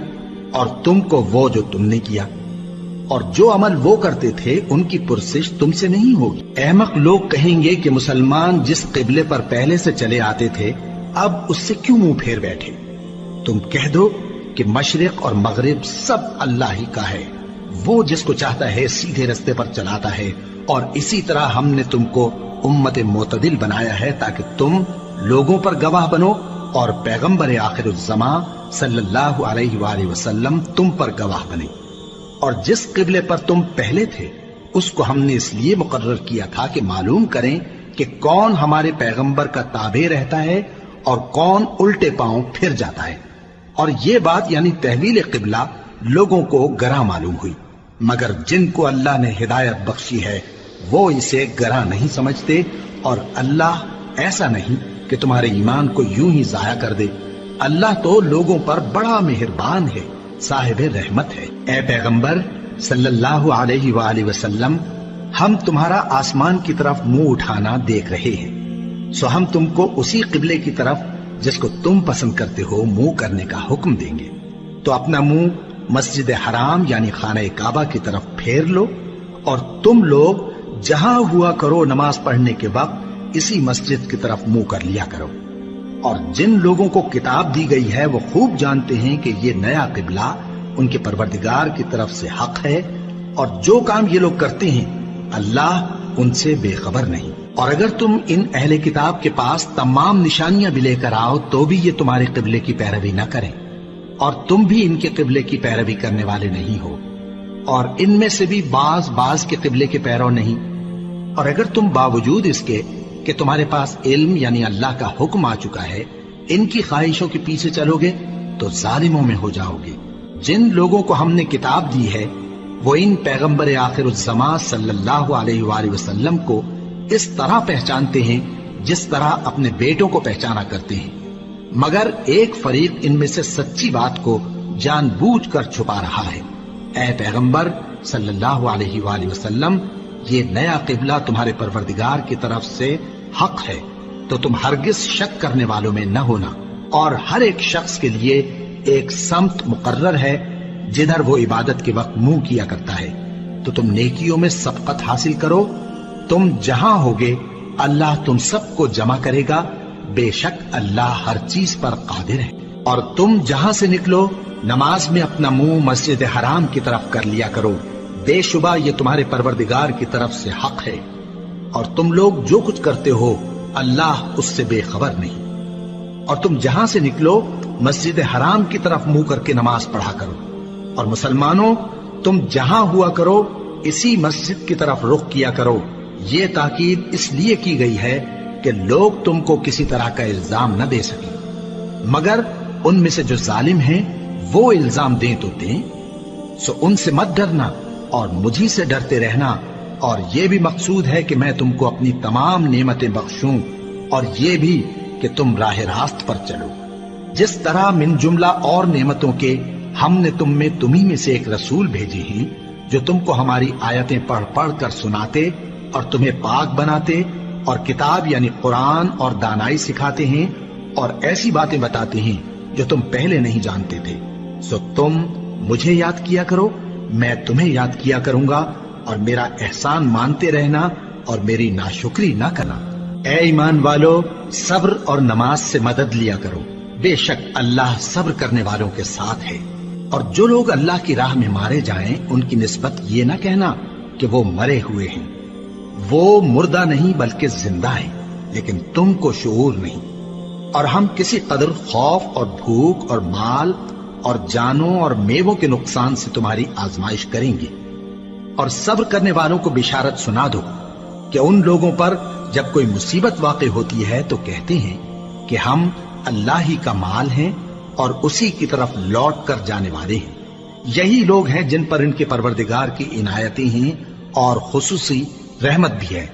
اور تم کو وہ جو تم نے کیا۔ اور جو عمل وہ کرتے تھے ان کی پرسش تم سے نہیں ہوگی۔ احمق لوگ کہیں گے کہ مسلمان جس قبلے پر پہلے سے چلے آتے تھے اب اس سے کیوں منہ پھیر بیٹھے؟ تم کہہ دو کہ مشرق اور مغرب سب اللہ ہی کا ہے، وہ جس کو چاہتا ہے سیدھے رستے پر چلاتا ہے، اور اسی طرح ہم نے تم کو امت معتدل بنایا ہے تاکہ تم لوگوں پر گواہ بنو اور پیغمبر آخر الزمان صلی اللہ علیہ وآلہ وسلم تم پر گواہ بنے۔ اور جس قبلے پر تم پہلے تھے اس کو ہم نے اس لیے مقرر کیا تھا کہ معلوم کریں کہ کون ہمارے پیغمبر کا تابع رہتا ہے اور کون الٹے پاؤں پھر جاتا ہے۔ اور یہ بات یعنی تحویل قبلہ لوگوں کو گراں معلوم ہوئی، مگر جن کو اللہ نے ہدایت بخشی ہے وہ اسے گراں نہیں سمجھتے، اور اللہ ایسا نہیں کہ تمہارے ایمان کو یوں ہی ضائع کر دے۔ اللہ تو لوگوں پر بڑا مہربان ہے، صاحب رحمت ہے۔ اے پیغمبر صلی اللہ علیہ وآلہ وسلم، ہم تمہارا آسمان کی طرف منہ اٹھانا دیکھ رہے ہیں، سو ہم تم کو اسی قبلے کی طرف جس کو تم پسند کرتے ہو منہ کرنے کا حکم دیں گے۔ تو اپنا منہ مسجد حرام یعنی خانہ کعبہ کی طرف پھیر لو، اور تم لوگ جہاں ہوا کرو نماز پڑھنے کے وقت اسی مسجد کی طرف منہ کر لیا کرو۔ اور جن لوگوں کو کتاب دی گئی ہے وہ خوب جانتے ہیں کہ یہ نیا قبلہ ان کے پروردگار کی طرف سے حق ہے، اور جو کام یہ لوگ کرتے ہیں اللہ ان سے بے خبر نہیں۔ اور اگر تم ان اہل کتاب کے پاس تمام نشانیاں بھی لے کر آؤ تو بھی یہ تمہارے قبلے کی پیروی نہ کریں، اور تم بھی ان کے قبلے کی پیروی کرنے والے نہیں ہو، اور ان میں سے بھی بعض کے قبلے کے پیرو نہیں۔ اور اگر تم باوجود اس کے کہ تمہارے پاس علم یعنی اللہ کا حکم آ چکا ہے ان کی خواہشوں کے پیچھے چلو گے تو ظالموں میں ہو جاؤ گے۔ جن لوگوں کو ہم نے کتاب دی ہے وہ ان پیغمبر آخر الزمان صلی اللہ علیہ وآلہ وسلم کو اس طرح پہچانتے ہیں جس طرح اپنے بیٹوں کو پہچانا کرتے ہیں، مگر ایک فریق ان میں سے سچی بات کو جان بوجھ کر چھپا رہا ہے۔ اے پیغمبر صلی اللہ علیہ وآلہ وسلم، یہ نیا قبلہ تمہارے پروردگار کی طرف سے حق ہے، تو تم ہرگز شک کرنے والوں میں نہ ہونا، اور ہر ایک شخص کے لیے ایک سمت مقرر ہے جدھر وہ عبادت کے وقت منہ کیا کرتا ہے، تو تم نیکیوں میں سبقت حاصل کرو۔ تم جہاں ہوگے اللہ تم سب کو جمع کرے گا، بے شک اللہ ہر چیز پر قادر ہے۔ اور تم جہاں سے نکلو نماز میں اپنا منہ مسجد حرام کی طرف کر لیا کرو، بے شبہ یہ تمہارے پروردگار کی طرف سے حق ہے، اور تم لوگ جو کچھ کرتے ہو اللہ اس سے بے خبر نہیں۔ اور تم جہاں سے نکلو مسجد حرام کی طرف منہ کر کے نماز پڑھا کرو، اور مسلمانوں تم جہاں ہوا کرو اسی مسجد کی طرف رخ کیا کرو۔ یہ تاکید اس لیے کی گئی ہے کہ لوگ تم کو کسی طرح کا الزام نہ دے سکیں، مگر ان میں سے جو ظالم ہیں وہ الزام دیں تو دیں، سو ان سے مت ڈرنا اور مجھی سے ڈرتے رہنا، اور یہ بھی مقصود ہے کہ میں تم کو اپنی تمام نعمتیں بخشوں، اور یہ بھی کہ تم راہ راست پر چلو۔ جس طرح من جملہ اور نعمتوں کے ہم نے تمہیں میں سے ایک رسول بھیجے ہیں جو تم کو ہماری آیتیں پڑھ پڑھ کر سناتے اور تمہیں پاک بناتے، اور کتاب یعنی قرآن اور دانائی سکھاتے ہیں، اور ایسی باتیں بتاتے ہیں جو تم پہلے نہیں جانتے تھے، سو تم مجھے یاد کیا کرو، میں تمہیں یاد کیا کروں گا، اور میرا احسان مانتے رہنا اور میری ناشکری نہ کرنا۔ اے ایمان والو، صبر اور نماز سے مدد لیا کرو، بے شک اللہ صبر کرنے والوں کے ساتھ ہے۔ اور جو لوگ اللہ کی راہ میں مارے جائیں ان کی نسبت یہ نہ کہنا کہ وہ مرے ہوئے ہیں، وہ مردہ نہیں بلکہ زندہ ہیں، لیکن تم کو شعور نہیں۔ اور ہم کسی قدر خوف اور بھوک اور مال اور جانوں اور میووں کے نقصان سے تمہاری آزمائش کریں گے، اور صبر کرنے والوں کو بشارت سنا دو کہ ان لوگوں پر جب کوئی مصیبت واقع ہوتی ہے تو کہتے ہیں کہ ہم اللہ ہی کا مال ہیں اور اسی کی طرف لوٹ کر جانے والے ہیں۔ یہی لوگ ہیں جن پر ان کے پروردگار کی عنایتیں ہیں اور خصوصی رحمت بھی ہے،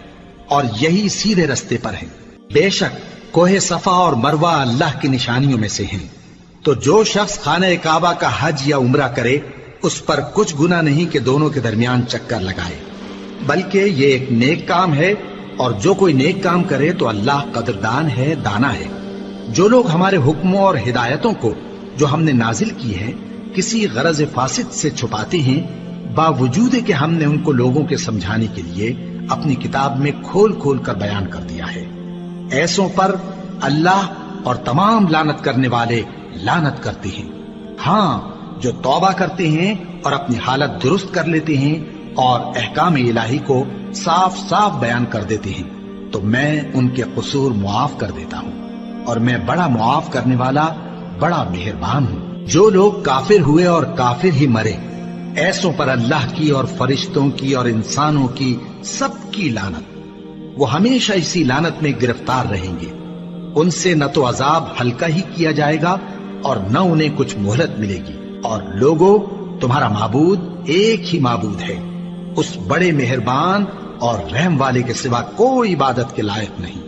اور یہی سیدھے رستے پر ہیں۔ بے شک کوہ صفا اور مروہ اللہ کی نشانیوں میں سے ہیں، تو جو شخص خانہ کعبہ کا حج یا عمرہ کرے اس پر کچھ گناہ نہیں کہ دونوں کے درمیان چکر لگائے، بلکہ یہ ایک نیک کام ہے، اور جو کوئی نیک کام کرے تو اللہ قدردان ہے، دانا ہے۔ جو لوگ ہمارے حکموں اور ہدایتوں کو جو ہم نے نازل کی ہے کسی غرض فاسد سے چھپاتے ہیں، باوجود کہ ہم نے ان کو لوگوں کے سمجھانے کے لیے اپنی کتاب میں کھول کھول کر بیان کر دیا ہے۔ ایسوں پر اللہ اور تمام لعنت کرنے والے لعنت کرتے ہیں۔ ہاں، جو توبہ کرتے ہیں اور اپنی حالت درست کر لیتے ہیں اور احکام الہی کو صاف صاف بیان کر دیتے ہیں تو میں ان کے قصور معاف کر دیتا ہوں، اور میں بڑا معاف کرنے والا، بڑا مہربان ہوں۔ جو لوگ کافر ہوئے اور کافر ہی مرے، ایسوں پر اللہ کی اور فرشتوں کی اور انسانوں کی سب کی لعنت، وہ ہمیشہ اسی لعنت میں گرفتار رہیں گے۔ ان سے نہ تو عذاب ہلکا ہی کیا جائے گا اور نہ انہیں کچھ مہلت ملے گی۔ اور لوگوں، تمہارا معبود ایک ہی معبود ہے، اس بڑے مہربان اور رحم والے کے سوا کوئی عبادت کے لائق نہیں۔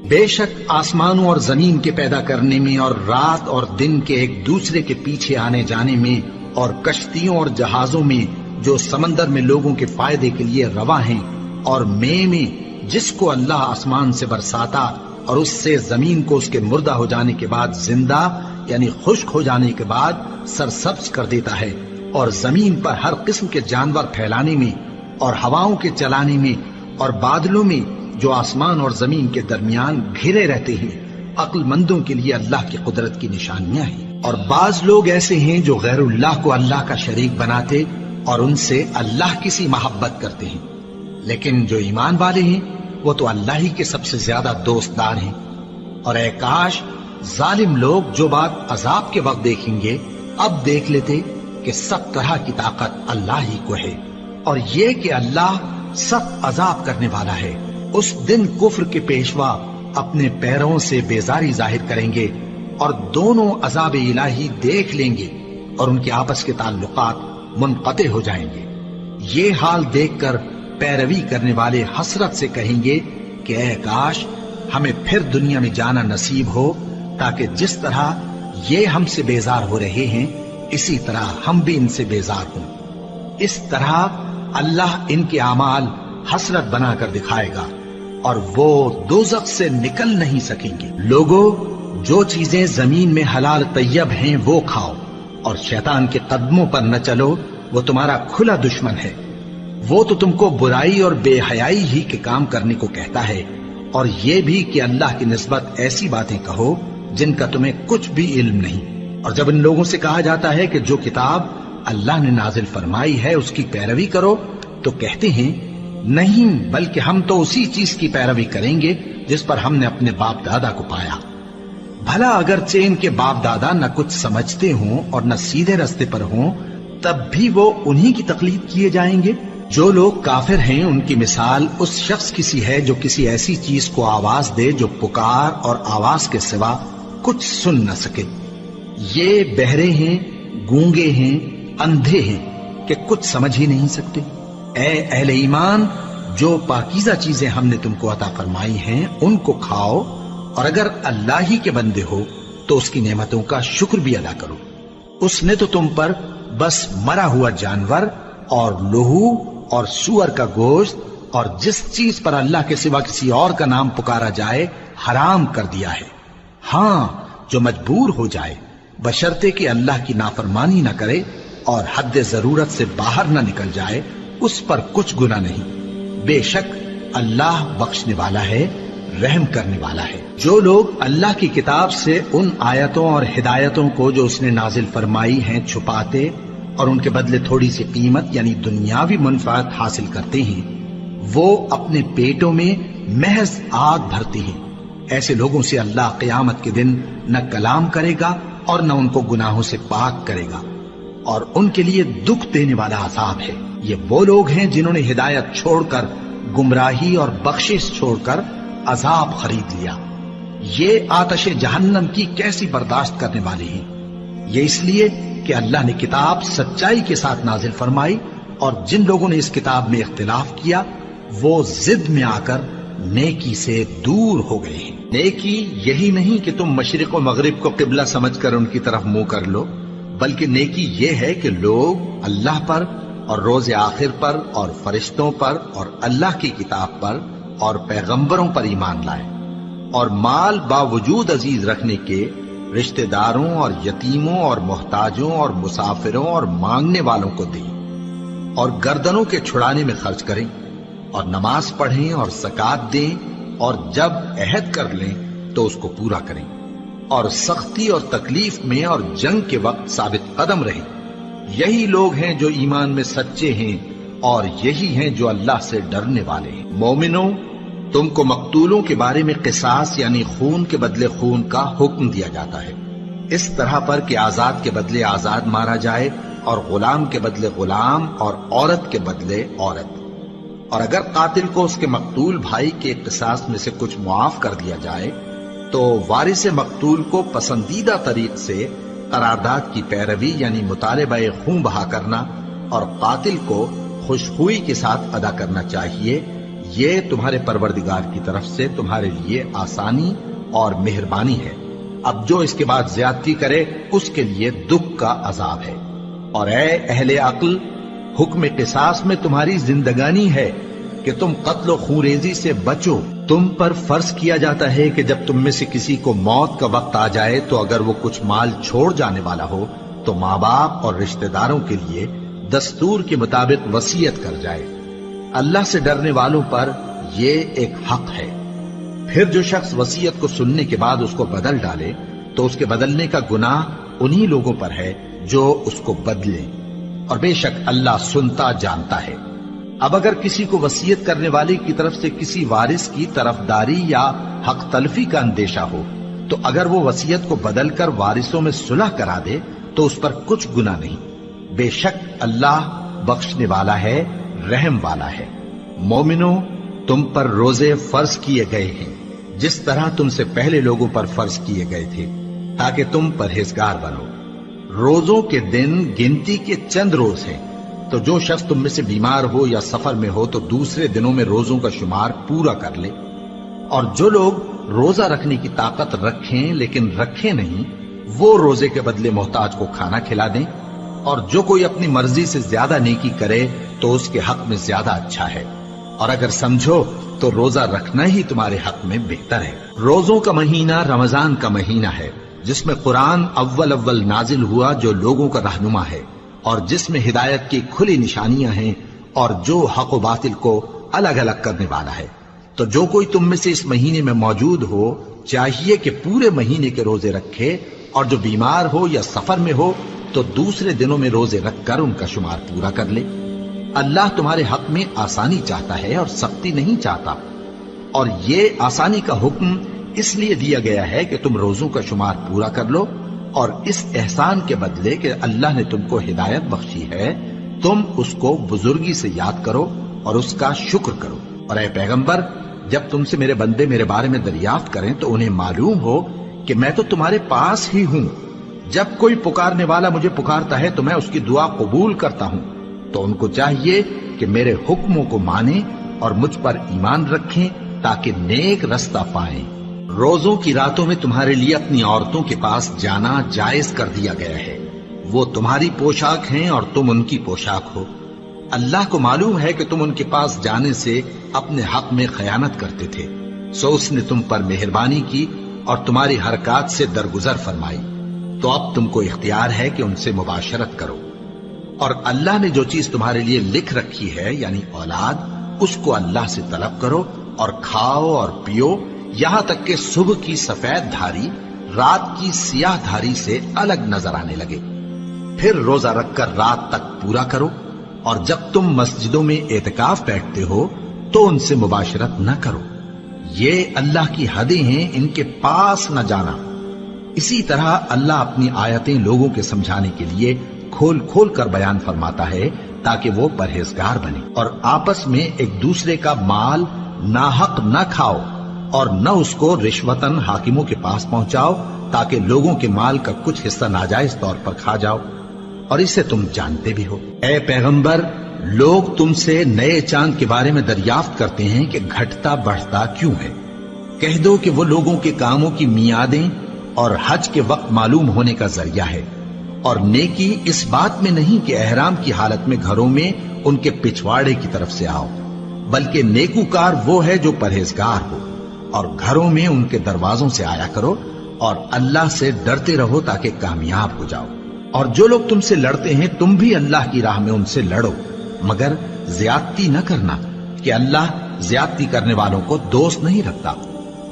بے شک آسمانوں اور زمین کے پیدا کرنے میں اور رات اور دن کے ایک دوسرے کے پیچھے آنے جانے میں اور کشتیوں اور جہازوں میں جو سمندر میں لوگوں کے فائدے کے لیے رواں ہیں، اور میں جس کو اللہ آسمان سے برساتا اور اس سے زمین کو اس کے مردہ ہو جانے کے بعد زندہ یعنی خشک ہو جانے کے بعد سرسبز کر دیتا ہے، اور زمین پر ہر قسم کے جانور پھیلانے میں اور ہواؤں کے چلانے میں اور بادلوں میں جو آسمان اور زمین کے درمیان گھرے رہتے ہیں، عقل مندوں کے لیے اللہ کی قدرت کی نشانیاں ہیں۔ اور بعض لوگ ایسے ہیں جو غیر اللہ کو اللہ کا شریک بناتے اور ان سے اللہ کی سی محبت کرتے ہیں، لیکن جو ایمان والے ہیں وہ تو اللہ ہی کے سب سے زیادہ دوست دار ہیں۔ اور اے کاش ظالم لوگ جو بات عذاب کے وقت دیکھیں گے اب دیکھ لیتے کہ سب طرح کی طاقت اللہ ہی کو ہے، اور یہ کہ اللہ سخت عذاب کرنے والا ہے۔ اس دن کفر کے پیشوا اپنے پیروں سے بیزاری ظاہر کریں گے اور دونوں عذاب الہی دیکھ لیں گے اور ان کے آپس کے تعلقات منقطع ہو جائیں گے۔ یہ حال دیکھ کر پیروی کرنے والے حسرت سے کہیں گے کہ اے کاش ہمیں پھر دنیا میں جانا نصیب ہو، تاکہ جس طرح یہ ہم سے بیزار ہو رہے ہیں اسی طرح ہم بھی ان سے بیزار ہوں۔ اس طرح اللہ ان کے اعمال حسرت بنا کر دکھائے گا اور وہ دوزخ سے نکل نہیں سکیں گے۔ لوگوں، جو چیزیں زمین میں حلال طیب ہیں وہ کھاؤ، اور شیطان کے قدموں پر نہ چلو، وہ تمہارا کھلا دشمن ہے۔ وہ تو تم کو برائی اور بے حیائی ہی کے کام کرنے کو کہتا ہے، اور یہ بھی کہ اللہ کی نسبت ایسی باتیں کہو جن کا تمہیں کچھ بھی علم نہیں۔ اور جب ان لوگوں سے کہا جاتا ہے کہ جو کتاب اللہ نے نازل فرمائی ہے اس کی پیروی کرو، تو کہتے ہیں نہیں، بلکہ ہم تو اسی چیز کی پیروی کریں گے جس پر ہم نے اپنے باپ دادا کو پایا۔ بھلا اگرچہ ان کے باپ دادا نہ کچھ سمجھتے ہوں اور نہ سیدھے رستے پر ہوں، تب بھی وہ انہی کی تقلید کیے جائیں گے۔ جو لوگ کافر ہیں ان کی مثال اس شخص کی سی ہے جو کسی ایسی چیز کو آواز دے جو پکار اور آواز کے سوا کچھ سن نہ سکے۔ یہ بہرے ہیں، گونگے ہیں، اندھے ہیں کہ کچھ سمجھ ہی نہیں سکتے۔ اے اہل ایمان، جو پاکیزہ چیزیں ہم نے تم کو عطا فرمائی ہیں ان کو کھاؤ، اور اگر اللہ ہی کے بندے ہو تو اس کی نعمتوں کا شکر بھی ادا کرو۔ اس نے تو تم پر بس مرا ہوا جانور اور لہو اور سور کا گوشت اور جس چیز پر اللہ کے سوا کسی اور کا نام پکارا جائے حرام کر دیا ہے۔ ہاں، جو مجبور ہو جائے بشرطے کہ اللہ کی نافرمانی نہ کرے اور حد ضرورت سے باہر نہ نکل جائے، اس پر کچھ گناہ نہیں۔ بے شک اللہ بخشنے والا ہے، رحم کرنے والا ہے۔ جو لوگ اللہ کی کتاب سے ان آیتوں اور ہدایتوں کو جو اس نے نازل فرمائی ہیں چھپاتے اور ان کے بدلے تھوڑی سی قیمت یعنی دنیاوی منفعت حاصل کرتے ہیں، وہ اپنے پیٹوں میں محض آگ بھرتے ہیں۔ ایسے لوگوں سے اللہ قیامت کے دن نہ کلام کرے گا اور نہ ان کو گناہوں سے پاک کرے گا، اور ان کے لیے دکھ دینے والا عذاب ہے۔ یہ وہ لوگ ہیں جنہوں نے ہدایت چھوڑ کر گمراہی اور بخشش چھوڑ کر عذاب خرید لیا۔ یہ آتش جہنم کی کیسی برداشت کرنے والے ہیں۔ یہ اس لیے کہ اللہ نے کتاب سچائی کے ساتھ نازل فرمائی، اور جن لوگوں نے اس کتاب میں اختلاف کیا وہ ضد میں آ کر نیکی سے دور ہو گئے ہیں۔ نیکی یہی نہیں کہ تم مشرق و مغرب کو قبلہ سمجھ کر ان کی طرف منہ کر لو، بلکہ نیکی یہ ہے کہ لوگ اللہ پر اور روز آخر پر اور فرشتوں پر اور اللہ کی کتاب پر اور پیغمبروں پر ایمان لائیں، اور مال باوجود عزیز رکھنے کے رشتہ داروں اور یتیموں اور محتاجوں اور مسافروں اور مانگنے والوں کو دیں۔ اور گردنوں کے چھڑانے میں خرچ کریں، اور نماز پڑھیں اور زکات دیں، اور جب عہد کر لیں تو اس کو پورا کریں، اور سختی اور تکلیف میں اور جنگ کے وقت ثابت قدم رہیں۔ یہی لوگ ہیں جو ایمان میں سچے ہیں، اور یہی ہیں جو اللہ سے ڈرنے والے ہیں۔ مومنوں، تم کو مقتولوں کے بارے میں قصاص یعنی خون کے بدلے خون کا حکم دیا جاتا ہے، اس طرح پر کہ آزاد کے بدلے آزاد مارا جائے، اور غلام کے بدلے غلام، اور عورت کے بدلے عورت۔ اور اگر قاتل کو اس کے مقتول بھائی کے قصاص میں سے کچھ معاف کر دیا جائے تو وارث مقتول کو پسندیدہ طریق سے قرارداد کی پیروی یعنی مطالبہ خون بہا کرنا اور قاتل کو خوشخوئی کے ساتھ ادا کرنا چاہیے۔ یہ تمہارے پروردگار کی طرف سے تمہارے لیے آسانی اور مہربانی ہے۔ اب جو اس کے بعد زیادتی کرے اس کے لیے دکھ کا عذاب ہے۔ اور اے اہل عقل، حکم قصاص میں تمہاری زندگانی ہے کہ تم قتل و خونریزی سے بچو۔ تم پر فرض کیا جاتا ہے کہ جب تم میں سے کسی کو موت کا وقت آ جائے تو اگر وہ کچھ مال چھوڑ جانے والا ہو تو ماں باپ اور رشتہ داروں کے لیے دستور کے مطابق وصیت کر جائے۔ اللہ سے ڈرنے والوں پر یہ ایک حق ہے۔ پھر جو شخص وصیت کو سننے کے بعد اس کو بدل ڈالے تو اس کے بدلنے کا گناہ انہی لوگوں پر ہے جو اس کو بدلیں، اور بے شک اللہ سنتا جانتا ہے۔ اب اگر کسی کو وصیت کرنے والے کی طرف سے کسی وارث کی طرفداری یا حق تلفی کا اندیشہ ہو تو اگر وہ وصیت کو بدل کر وارثوں میں صلح کرا دے تو اس پر کچھ گناہ نہیں، بے شک اللہ بخشنے والا ہے، رحم والا ہے۔ مومنوں، تم پر روزے فرض کیے گئے ہیں جس طرح تم سے پہلے لوگوں پر فرض کیے گئے تھے تاکہ تم پرہیزگار بنو۔ روزوں کے دن گنتی کے چند روز ہیں، تو جو شخص تم میں سے بیمار ہو یا سفر میں ہو تو دوسرے دنوں میں روزوں کا شمار پورا کر لے۔ اور جو لوگ روزہ رکھنے کی طاقت رکھیں لیکن رکھیں نہیں، وہ روزے کے بدلے محتاج کو کھانا کھلا دیں۔ اور جو کوئی اپنی مرضی سے زیادہ نیکی کرے تو اس کے حق میں زیادہ اچھا ہے، اور اگر سمجھو تو روزہ رکھنا ہی تمہارے حق میں بہتر ہے۔ روزوں کا مہینہ رمضان کا مہینہ ہے جس میں قرآن اول نازل ہوا جو لوگوں کا رہنما ہے اور جس میں ہدایت کی کھلی نشانیاں ہیں اور جو حق و باطل کو الگ الگ کرنے والا ہے۔ تو جو کوئی تم میں سے اس مہینے میں موجود ہو چاہیے کہ پورے مہینے کے روزے رکھے، اور جو بیمار ہو یا سفر میں ہو تو دوسرے دنوں میں روزے رکھ کر ان کا شمار پورا کر لے۔ اللہ تمہارے حق میں آسانی چاہتا ہے اور سختی نہیں چاہتا، اور یہ آسانی کا حکم اس لیے دیا گیا ہے کہ تم روزوں کا شمار پورا کر لو، اور اس احسان کے بدلے کہ اللہ نے تم کو ہدایت بخشی ہے تم اس کو بزرگی سے یاد کرو اور اس کا شکر کرو۔ اور اے پیغمبر، جب تم سے میرے بندے میرے بارے میں دریافت کریں تو انہیں معلوم ہو کہ میں تو تمہارے پاس ہی ہوں۔ جب کوئی پکارنے والا مجھے پکارتا ہے تو میں اس کی دعا قبول کرتا ہوں۔ تو ان کو چاہیے کہ میرے حکموں کو مانیں اور مجھ پر ایمان رکھیں تاکہ نیک رستہ پائیں۔ روزوں کی راتوں میں تمہارے لیے اپنی عورتوں کے پاس جانا جائز کر دیا گیا ہے، وہ تمہاری پوشاک ہیں اور تم ان کی پوشاک ہو۔ اللہ کو معلوم ہے کہ تم ان کے پاس جانے سے اپنے حق میں خیانت کرتے تھے، سو اس نے تم پر مہربانی کی اور تمہاری حرکات سے درگزر فرمائی، تو اب تم کو اختیار ہے کہ ان سے مباشرت کرو۔ اور اللہ نے جو چیز تمہارے لیے لکھ رکھی ہے یعنی اولاد، اس کو اللہ سے طلب کرو اور کھاؤ اور پیو، یہاں تک کہ صبح کی سفید دھاری رات کی سیاہ دھاری سے الگ نظر آنے لگے۔ پھر روزہ رکھ کر رات تک پورا کرو، اور جب تم مسجدوں میں اعتکاف بیٹھتے ہو تو ان سے مباشرت نہ کرو، یہ اللہ کی حدیں ہیں، ان کے پاس نہ جانا۔ اسی طرح اللہ اپنی آیتیں لوگوں کے سمجھانے کے لیے کھول کھول کر بیان فرماتا ہے تاکہ وہ پرہیزگار بنے۔ اور آپس میں ایک دوسرے کا مال ناحق نہ کھاؤ، اور نہ اس کو رشوتاً حاکموں کے پاس پہنچاؤ تاکہ لوگوں کے مال کا کچھ حصہ ناجائز طور پر کھا جاؤ، اور اسے تم جانتے بھی ہو۔ اے پیغمبر، لوگ تم سے نئے چاند کے بارے میں دریافت کرتے ہیں کہ گھٹتا بڑھتا کیوں ہے۔ کہہ دو کہ وہ لوگوں کے کاموں کی میعادیں اور حج کے وقت معلوم ہونے کا ذریعہ ہے، اور نیکی اس بات میں نہیں کہ احرام کی حالت میں گھروں میں ان کے پچھواڑے کی طرف سے آؤ، بلکہ نیکوکار وہ ہے جو پرہیزگار ہو، اور گھروں میں ان کے دروازوں سے آیا کرو، اور اللہ سے ڈرتے رہو تاکہ کامیاب ہو جاؤ۔ اور جو لوگ تم سے لڑتے ہیں تم بھی اللہ کی راہ میں ان سے لڑو، مگر زیادتی نہ کرنا کہ اللہ زیادتی کرنے والوں کو دوست نہیں رکھتا،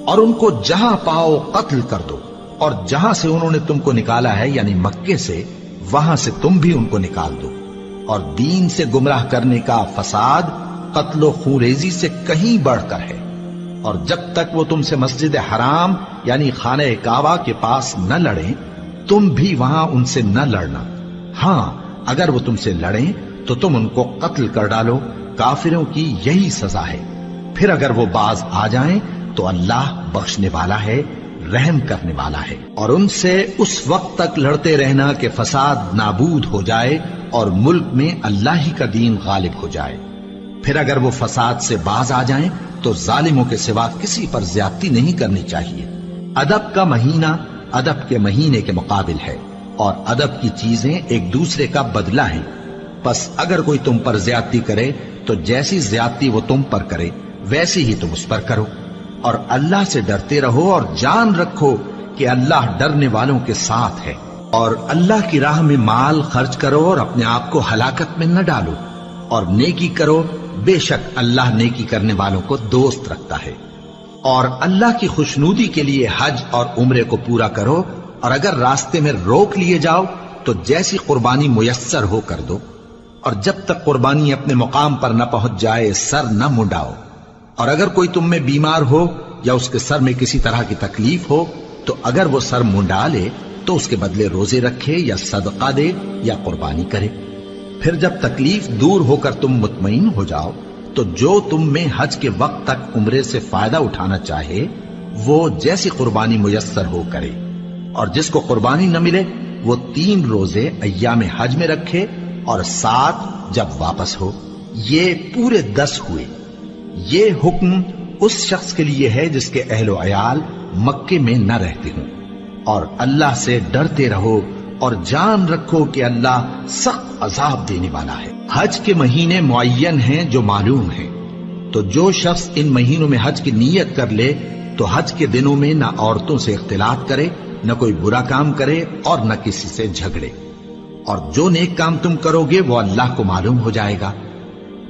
اور ان کو جہاں پاؤ قتل کر دو، اور جہاں سے انہوں نے تم کو نکالا ہے یعنی مکے سے، وہاں سے تم بھی ان کو نکال دو۔ اور دین سے گمراہ کرنے کا فساد قتل و خونریزی سے کہیں بڑھ کر ہے، اور جب تک وہ تم سے مسجد حرام یعنی خانہ کعبہ کے پاس نہ لڑیں تم بھی وہاں ان سے نہ لڑنا۔ ہاں اگر وہ تم سے لڑیں تو تم ان کو قتل کر ڈالو، کافروں کی یہی سزا ہے۔ پھر اگر وہ باز آ جائیں تو اللہ بخشنے والا ہے، رحم کرنے والا ہے۔ اور ان سے اس وقت تک لڑتے رہنا کہ فساد نابود ہو جائے اور ملک میں اللہ ہی کا دین غالب ہو جائے۔ پھر اگر وہ فساد سے باز آ جائیں تو ظالموں کے سوا کسی پر زیادتی نہیں کرنی چاہیے۔ ادب کا مہینہ ادب کے مہینے کے مقابل ہے، اور ادب کی چیزیں ایک دوسرے کا بدلہ ہیں۔ پس اگر کوئی تم پر زیادتی کرے تو جیسی زیادتی وہ تم پر کرے ویسی ہی تم اس پر کرو، اور اللہ سے ڈرتے رہو اور جان رکھو کہ اللہ ڈرنے والوں کے ساتھ ہے۔ اور اللہ کی راہ میں مال خرچ کرو اور اپنے آپ کو ہلاکت میں نہ ڈالو، اور نیکی کرو، بے شک اللہ نیکی کرنے والوں کو دوست رکھتا ہے۔ اور اللہ کی خوشنودی کے لیے حج اور عمرے کو پورا کرو، اور اگر راستے میں روک لیے جاؤ تو جیسی قربانی میسر ہو کر دو، اور جب تک قربانی اپنے مقام پر نہ پہنچ جائے سر نہ منڈاؤ۔ اور اگر کوئی تم میں بیمار ہو یا اس کے سر میں کسی طرح کی تکلیف ہو تو اگر وہ سر منڈا لے تو اس کے بدلے روزے رکھے یا صدقہ دے یا قربانی کرے۔ پھر جب تکلیف دور ہو کر تم مطمئن ہو جاؤ تو جو تم میں حج کے وقت تک عمرے سے فائدہ اٹھانا چاہے وہ جیسی قربانی میسر ہو کرے، اور جس کو قربانی نہ ملے وہ 3 روزے ایام حج میں رکھے اور 7 جب واپس ہو، یہ پورے 10 ہوئے۔ یہ حکم اس شخص کے لیے ہے جس کے اہل و عیال مکے میں نہ رہتے ہوں۔ اور اللہ سے ڈرتے رہو اور جان رکھو کہ اللہ سخت عذاب دینے والا ہے۔ حج کے مہینے معین ہیں جو معلوم ہیں، تو جو شخص ان مہینوں میں حج کی نیت کر لے تو حج کے دنوں میں نہ عورتوں سے اختلاط کرے، نہ کوئی برا کام کرے اور نہ کسی سے جھگڑے۔ اور جو نیک کام تم کرو گے وہ اللہ کو معلوم ہو جائے گا۔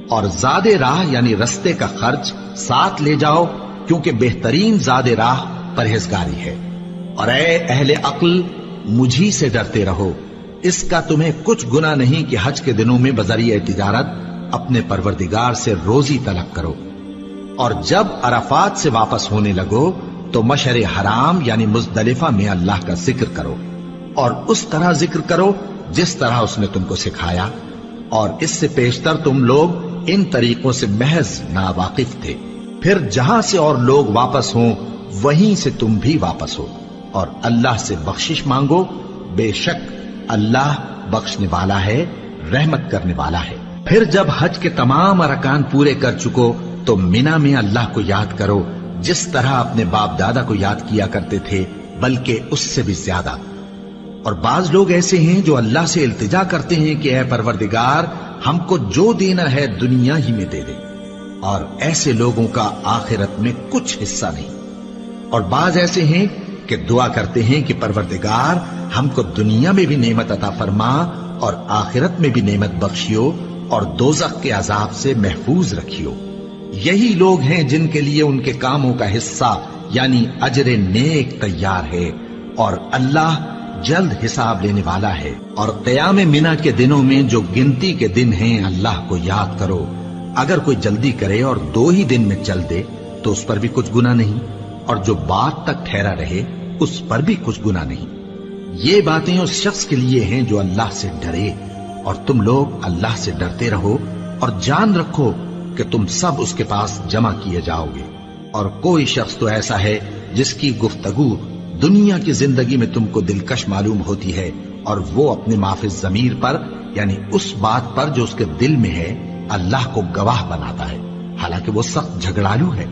اور زاد راہ یعنی رستے کا خرچ ساتھ لے جاؤ، کیونکہ بہترین زاد راہ پرہیزگاری ہے۔ اور اے اہل عقل مجھی سے ڈرتے رہو، اس کا تمہیں کچھ گناہ نہیں کہ حج کے دنوں میں بذریعہ تجارت اپنے پروردگار سے روزی طلب کرو۔ اور جب عرفات سے واپس ہونے لگو تو مشعر حرام یعنی مزدلفہ میں اللہ کا ذکر کرو، اور اس طرح ذکر کرو جس طرح اس نے تم کو سکھایا، اور اس سے پیشتر تم لوگ ان طریقوں سے محض ناواقف تھے۔ پھر جہاں سے اور لوگ واپس ہوں وہیں سے تم بھی واپس ہو، اور اللہ سے بخشش مانگو، بے شک اللہ بخشنے والا ہے، رحمت کرنے والا ہے۔ پھر جب حج کے تمام ارکان پورے کر چکو تو مینا میں اللہ کو یاد کرو جس طرح اپنے باپ دادا کو یاد کیا کرتے تھے، بلکہ اس سے بھی زیادہ۔ اور بعض لوگ ایسے ہیں جو اللہ سے التجا کرتے ہیں کہ اے پروردگار ہم کو جو دینا ہے دنیا ہی میں دے دے، اور ایسے لوگوں کا آخرت میں کچھ حصہ نہیں۔ اور بعض ایسے ہیں کہ دعا کرتے ہیں کہ پروردگار ہم کو دنیا میں بھی نعمت عطا فرما اور آخرت میں بھی نعمت بخشیو اور دوزخ کے عذاب سے محفوظ رکھیو۔ یہی لوگ ہیں جن کے لیے ان کے کاموں کا حصہ یعنی اجر نیک تیار ہے، اور اللہ جلد حساب لینے والا ہے۔ اور قیام منا کے دنوں میں جو گنتی کے دن ہیں اللہ کو یاد کرو۔ اگر کوئی جلدی کرے اور 2 ہی دن میں چل دے تو اس پر بھی کچھ گناہ نہیں، اور جو بات تک ٹھہرا رہے اس پر بھی کچھ گناہ نہیں۔ یہ باتیں اس شخص کے لیے ہیں جو اللہ سے ڈرے، اور تم لوگ اللہ سے ڈرتے رہو اور جان رکھو کہ تم سب اس کے پاس جمع کیے جاؤ گے۔ اور کوئی شخص تو ایسا ہے جس کی گفتگو دنیا کی زندگی میں تم کو دلکش معلوم ہوتی ہے، اور وہ اپنے معافی ضمیر پر یعنی اس بات پر جو اس کے دل میں ہے اللہ کو گواہ بناتا ہے، حالانکہ وہ سخت جھگڑالو ہے۔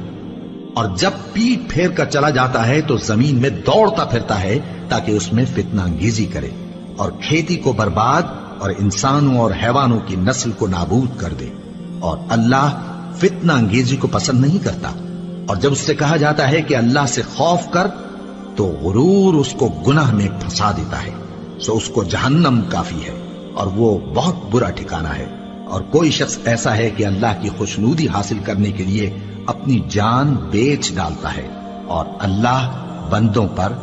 اور جب پیٹ پھیر کر چلا جاتا ہے تو زمین میں دوڑتا پھرتا ہے تاکہ اس میں فتنہ انگیزی کرے اور کھیتی کو برباد اور انسانوں اور حیوانوں کی نسل کو نابود کر دے، اور اللہ فتنہ انگیزی کو پسند نہیں کرتا۔ اور جب اس سے کہا جاتا ہے کہ اللہ سے خوف کر تو غرور اس کو گناہ میں پھنسا دیتا ہے، سو اس کو جہنم کافی ہے اور وہ بہت برا ٹھکانہ ہے۔ اور کوئی شخص ایسا ہے کہ اللہ کی خوشنودی حاصل کرنے کے لیے اپنی جان بیچ ڈالتا ہے، اور اللہ بندوں پر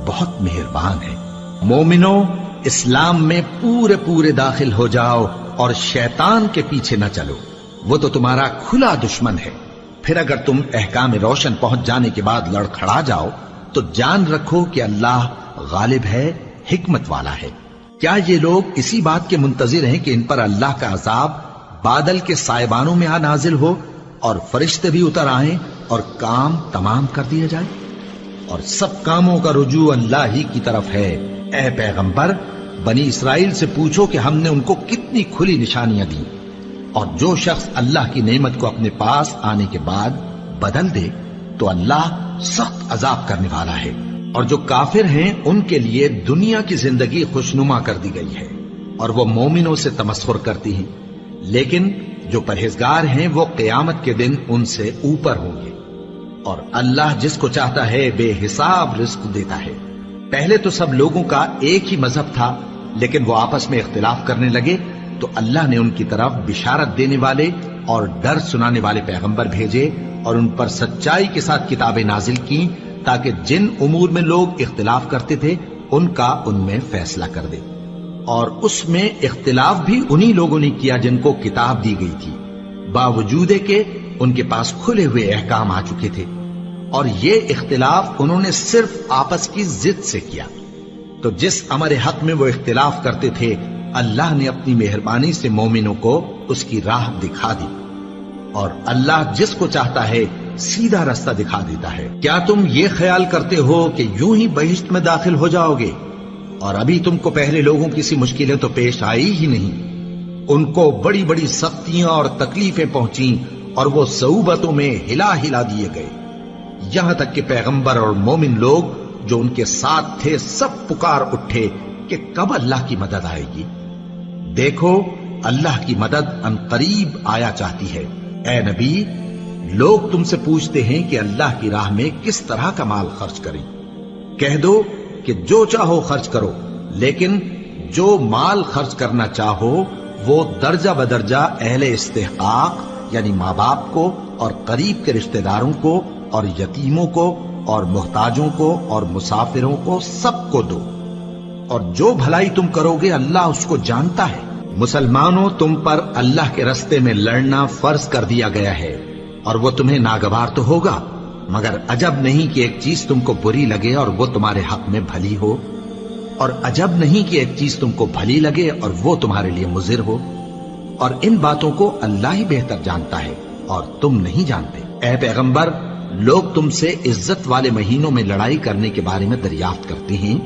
بہت مہربان ہے۔ مومنو، اسلام میں پورے پورے داخل ہو جاؤ اور شیطان کے پیچھے نہ چلو، وہ تو تمہارا کھلا دشمن ہے۔ پھر اگر تم احکام روشن پہنچ جانے کے بعد لڑکھڑا جاؤ تو جان رکھو کہ اللہ غالب ہے، حکمت والا ہے۔ کیا یہ لوگ اسی بات کے منتظر ہیں کہ ان پر اللہ کا عذاب بادل کے سائبانوں میں نازل ہو اور فرشتے بھی اتر آئیں اور کام تمام کر دیا جائے؟ اور سب کاموں کا رجوع اللہ ہی کی طرف ہے۔ اے پیغمبر، بنی اسرائیل سے پوچھو کہ ہم نے ان کو کتنی کھلی نشانیاں دیں، اور جو شخص اللہ کی نعمت کو اپنے پاس آنے کے بعد بدل دے تو اللہ سخت عذاب کرنے والا ہے۔ اور جو کافر ہیں ان کے لیے دنیا کی زندگی خوشنما کر دی گئی ہے، اور وہ مومنوں سے تمسخر کرتی ہیں، لیکن جو پرہیزگار ہیں وہ قیامت کے دن ان سے اوپر ہوں گے۔ اور اللہ جس کو چاہتا ہے بے حساب رزق دیتا ہے۔ پہلے تو سب لوگوں کا ایک ہی مذہب تھا، لیکن وہ آپس میں اختلاف کرنے لگے تو اللہ نے ان کی طرف بشارت دینے والے اور ڈر سنانے والے پیغمبر بھیجے، اور ان پر سچائی کے ساتھ کتابیں نازل کی تاکہ جن امور میں لوگ اختلاف کرتے تھے ان کا ان میں فیصلہ کر دے۔ اور اس میں اختلاف بھی انہی لوگوں نے کیا جن کو کتاب دی گئی تھی، باوجود کہ ان کے پاس کھلے ہوئے احکام آ چکے تھے، اور یہ اختلاف انہوں نے صرف آپس کی ضد سے کیا۔ تو جس امر حق میں وہ اختلاف کرتے تھے اللہ نے اپنی مہربانی سے مومنوں کو اس کی راہ دکھا دی، اور اللہ جس کو چاہتا ہے سیدھا راستہ دکھا دیتا ہے۔ کیا تم یہ خیال کرتے ہو کہ یوں ہی بہشت میں داخل ہو جاؤ گے، اور ابھی تم کو پہلے لوگوں کی سی مشکلیں تو پیش آئی ہی نہیں؟ ان کو بڑی بڑی سختیاں اور تکلیفیں پہنچیں، اور وہ صعوبتوں میں ہلا ہلا دیے گئے، یہاں تک کہ پیغمبر اور مومن لوگ جو ان کے ساتھ تھے سب پکار اٹھے کہ کب اللہ کی مدد آئے گی۔ دیکھو، اللہ کی مدد ان قریب آیا چاہتی ہے۔ اے نبی، لوگ تم سے پوچھتے ہیں کہ اللہ کی راہ میں کس طرح کا مال خرچ کریں۔ کہہ دو کہ جو چاہو خرچ کرو، لیکن جو مال خرچ کرنا چاہو وہ درجہ بدرجہ اہل استحقاق یعنی ماں باپ کو اور قریب کے رشتہ داروں کو اور یتیموں کو اور محتاجوں کو اور مسافروں کو سب کو دو، اور جو بھلائی تم کرو گے اللہ اس کو جانتا ہے۔ مسلمانوں، تم پر اللہ کے راستے میں لڑنا فرض کر دیا گیا ہے، اور وہ تمہیں ناگوار تو ہوگا، مگر عجب نہیں کہ ایک چیز تم کو بری لگے اور وہ تمہارے حق میں بھلی ہو، اور عجب نہیں کہ ایک چیز تم کو بھلی لگے اور وہ تمہارے لیے مضر ہو، اور ان باتوں کو اللہ ہی بہتر جانتا ہے اور تم نہیں جانتے۔ اے پیغمبر، لوگ تم سے عزت والے مہینوں میں لڑائی کرنے کے بارے میں دریافت کرتے ہیں،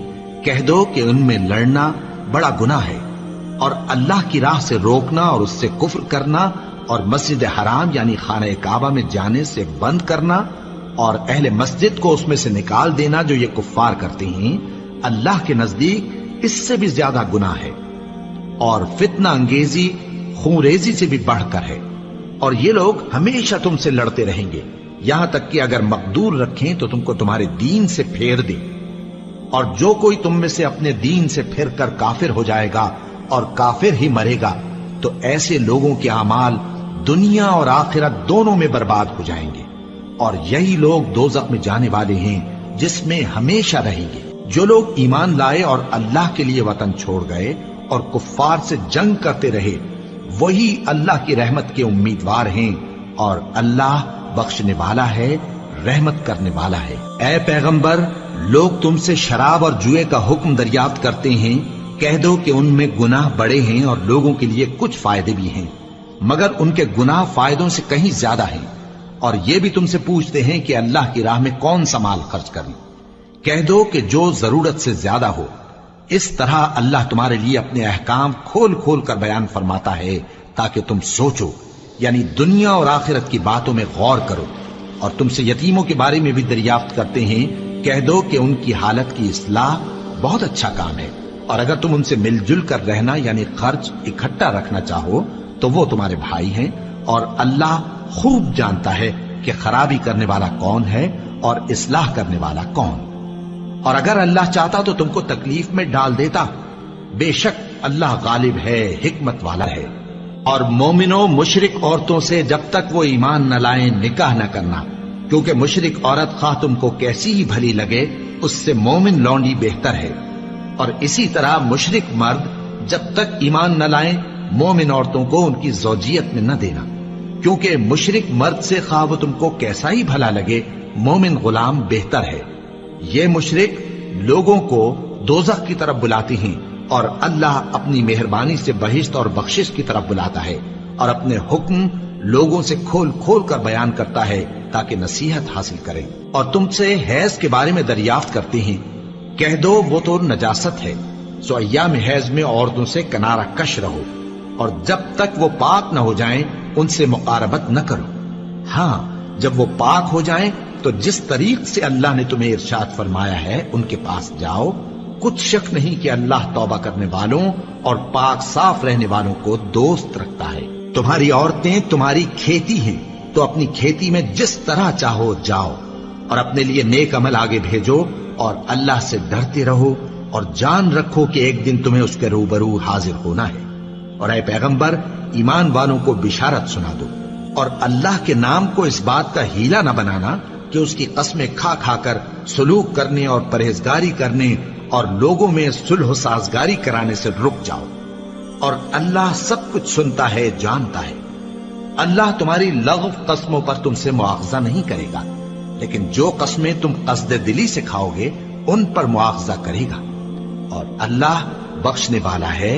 کہہ دو کہ ان میں لڑنا بڑا گناہ ہے، اور اللہ کی راہ سے روکنا اور اس سے کفر کرنا اور مسجد حرام یعنی خانہ کعبہ میں جانے سے بند کرنا اور اہل مسجد کو اس میں سے نکال دینا جو یہ کفار کرتے ہیں، اللہ کے نزدیک اس سے بھی زیادہ گناہ ہے، اور فتنہ انگیزی خونریزی سے بھی بڑھ کر ہے۔ اور یہ لوگ ہمیشہ تم سے لڑتے رہیں گے، یہاں تک کہ اگر مقدور رکھیں تو تم کو تمہارے دین سے پھیر دیں، اور جو کوئی تم میں سے اپنے دین سے پھر کر کافر ہو جائے گا اور کافر ہی مرے گا تو ایسے لوگوں کے اعمال دنیا اور آخرت دونوں میں برباد ہو جائیں گے، اور یہی لوگ دوزخ میں جانے والے ہیں جس میں ہمیشہ رہیں گے۔ جو لوگ ایمان لائے اور اللہ کے لیے وطن چھوڑ گئے اور کفار سے جنگ کرتے رہے وہی اللہ کی رحمت کے امیدوار ہیں، اور اللہ بخشنے والا ہے، رحمت کرنے والا ہے۔ اے پیغمبر، لوگ تم سے شراب اور جوئے کا حکم دریافت کرتے ہیں، کہہ دو کہ ان میں گناہ بڑے ہیں اور لوگوں کے لیے کچھ فائدے بھی ہیں، مگر ان کے گناہ فائدوں سے کہیں زیادہ ہیں۔ اور یہ بھی تم سے پوچھتے ہیں کہ اللہ کی راہ میں کون سا مال خرچ کریں، کہہ دو کہ جو ضرورت سے زیادہ ہو۔ اس طرح اللہ تمہارے لیے اپنے احکام کھول کھول کر بیان فرماتا ہے تاکہ تم سوچو، یعنی دنیا اور آخرت کی باتوں میں غور کرو۔ اور تم سے یتیموں کے بارے میں بھی دریافت کرتے ہیں، کہہ دو کہ ان کی حالت کی اصلاح بہت اچھا کام ہے، اور اگر تم ان سے مل جل کر رہنا یعنی خرچ اکٹھا رکھنا چاہو تو وہ تمہارے بھائی ہیں، اور اللہ خوب جانتا ہے کہ خرابی کرنے والا کون ہے اور اصلاح کرنے والا کون۔ اور اگر اللہ چاہتا تو تم کو تکلیف میں ڈال دیتا، بے شک اللہ غالب ہے، حکمت والا ہے۔ اور مومنوں مشرک عورتوں سے جب تک وہ ایمان نہ لائیں نکاح نہ کرنا، کیونکہ مشرک عورت خواہ تم کو کیسی ہی بھلی لگے اس سے مومن لونڈی بہتر ہے، اور اسی طرح مشرک مرد جب تک ایمان نہ لائیں مومن عورتوں کو ان کی زوجیت میں نہ دینا، کیونکہ مشرک مرد سے خواہ وہ تم کو کیسا ہی بھلا لگے مومن غلام بہتر ہے۔ یہ مشرک لوگوں کو دوزخ کی طرف بلاتی ہیں، اور اللہ اپنی مہربانی سے بہشت اور بخشش کی طرف بلاتا ہے، اور اپنے حکم لوگوں سے کھول کھول کر بیان کرتا ہے تاکہ نصیحت حاصل کریں۔ اور تم سے حیض کے بارے میں دریافت کرتے ہیں، کہہ دو وہ تو نجاست ہے، سو ایام حیض میں عورتوں سے کنارہ کش رہو، اور جب تک وہ پاک نہ ہو جائیں ان سے مقاربت نہ کرو۔ ہاں جب وہ پاک ہو جائیں تو جس طریق سے اللہ نے تمہیں ارشاد فرمایا ہے ان کے پاس جاؤ، کچھ شک نہیں کہ اللہ توبہ کرنے والوں اور پاک صاف رہنے والوں کو دوست رکھتا ہے۔ تمہاری عورتیں تمہاری کھیتی ہیں، تو اپنی کھیتی میں جس طرح چاہو جاؤ، اور اپنے لیے نیک عمل آگے بھیجو، اور اللہ سے ڈرتے رہو، اور جان رکھو کہ ایک دن تمہیں اس کے روبرو حاضر ہونا ہے۔ اور اے پیغمبر ایمان والوں کو بشارت سنا دو، اور اللہ کے نام کو اس بات کا ہیلا نہ بنانا کہ اس کی قسمیں کھا کھا کر سلوک کرنے اور پرہیزگاری کرنے اور لوگوں میں صلح و سازگاری کرانے سے رک جاؤ، اور اللہ سب کچھ سنتا ہے جانتا ہے۔ اللہ تمہاری لغو قسموں پر تم سے مواخذہ نہیں کرے گا، لیکن جو قسمیں تم قصد دلی سے کھاؤ گے ان پر مواخذہ کرے گا، اور اللہ بخشنے والا ہے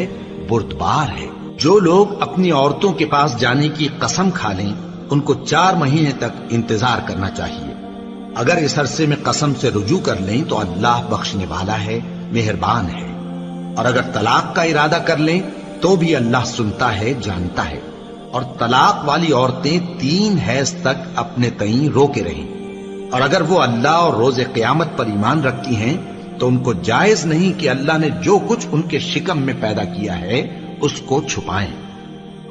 بردبار ہے۔ جو لوگ اپنی عورتوں کے پاس جانے کی قسم کھا لیں ان کو 4 مہینے تک انتظار کرنا چاہیے۔ اگر اس عرصے میں قسم سے رجوع کر لیں تو اللہ بخشنے والا ہے، مہربان ہے، اور اگر طلاق کا ارادہ کر لیں تو بھی اللہ سنتا ہے جانتا ہے۔ اور طلاق والی عورتیں 3 حیض تک اپنے تئیں روکے رہیں، اور اگر وہ اللہ اور روز قیامت پر ایمان رکھتی ہیں تو ان کو جائز نہیں کہ اللہ نے جو کچھ ان کے شکم میں پیدا کیا ہے اس کو چھپائیں،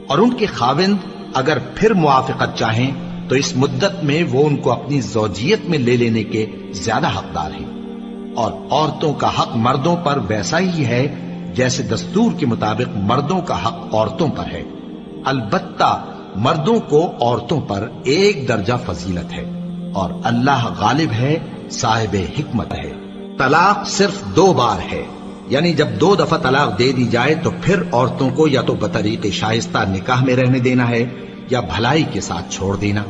اور ان کے خاوند اگر پھر موافقت چاہیں تو اس مدت میں وہ ان کو اپنی زوجیت میں لے لینے کے زیادہ حقدار ہیں۔ اور عورتوں کا حق مردوں پر ویسا ہی ہے جیسے دستور کے مطابق مردوں کا حق عورتوں پر ہے، البتہ مردوں کو عورتوں پر 1 درجہ فضیلت ہے، اور اللہ غالب ہے، صاحب حکمت ہے۔ طلاق صرف 2 بار ہے، یعنی جب 2 دفعہ طلاق دے دی جائے تو پھر عورتوں کو یا تو بطریق شائستہ نکاح میں رہنے دینا ہے یا بھلائی کے ساتھ چھوڑ دینا،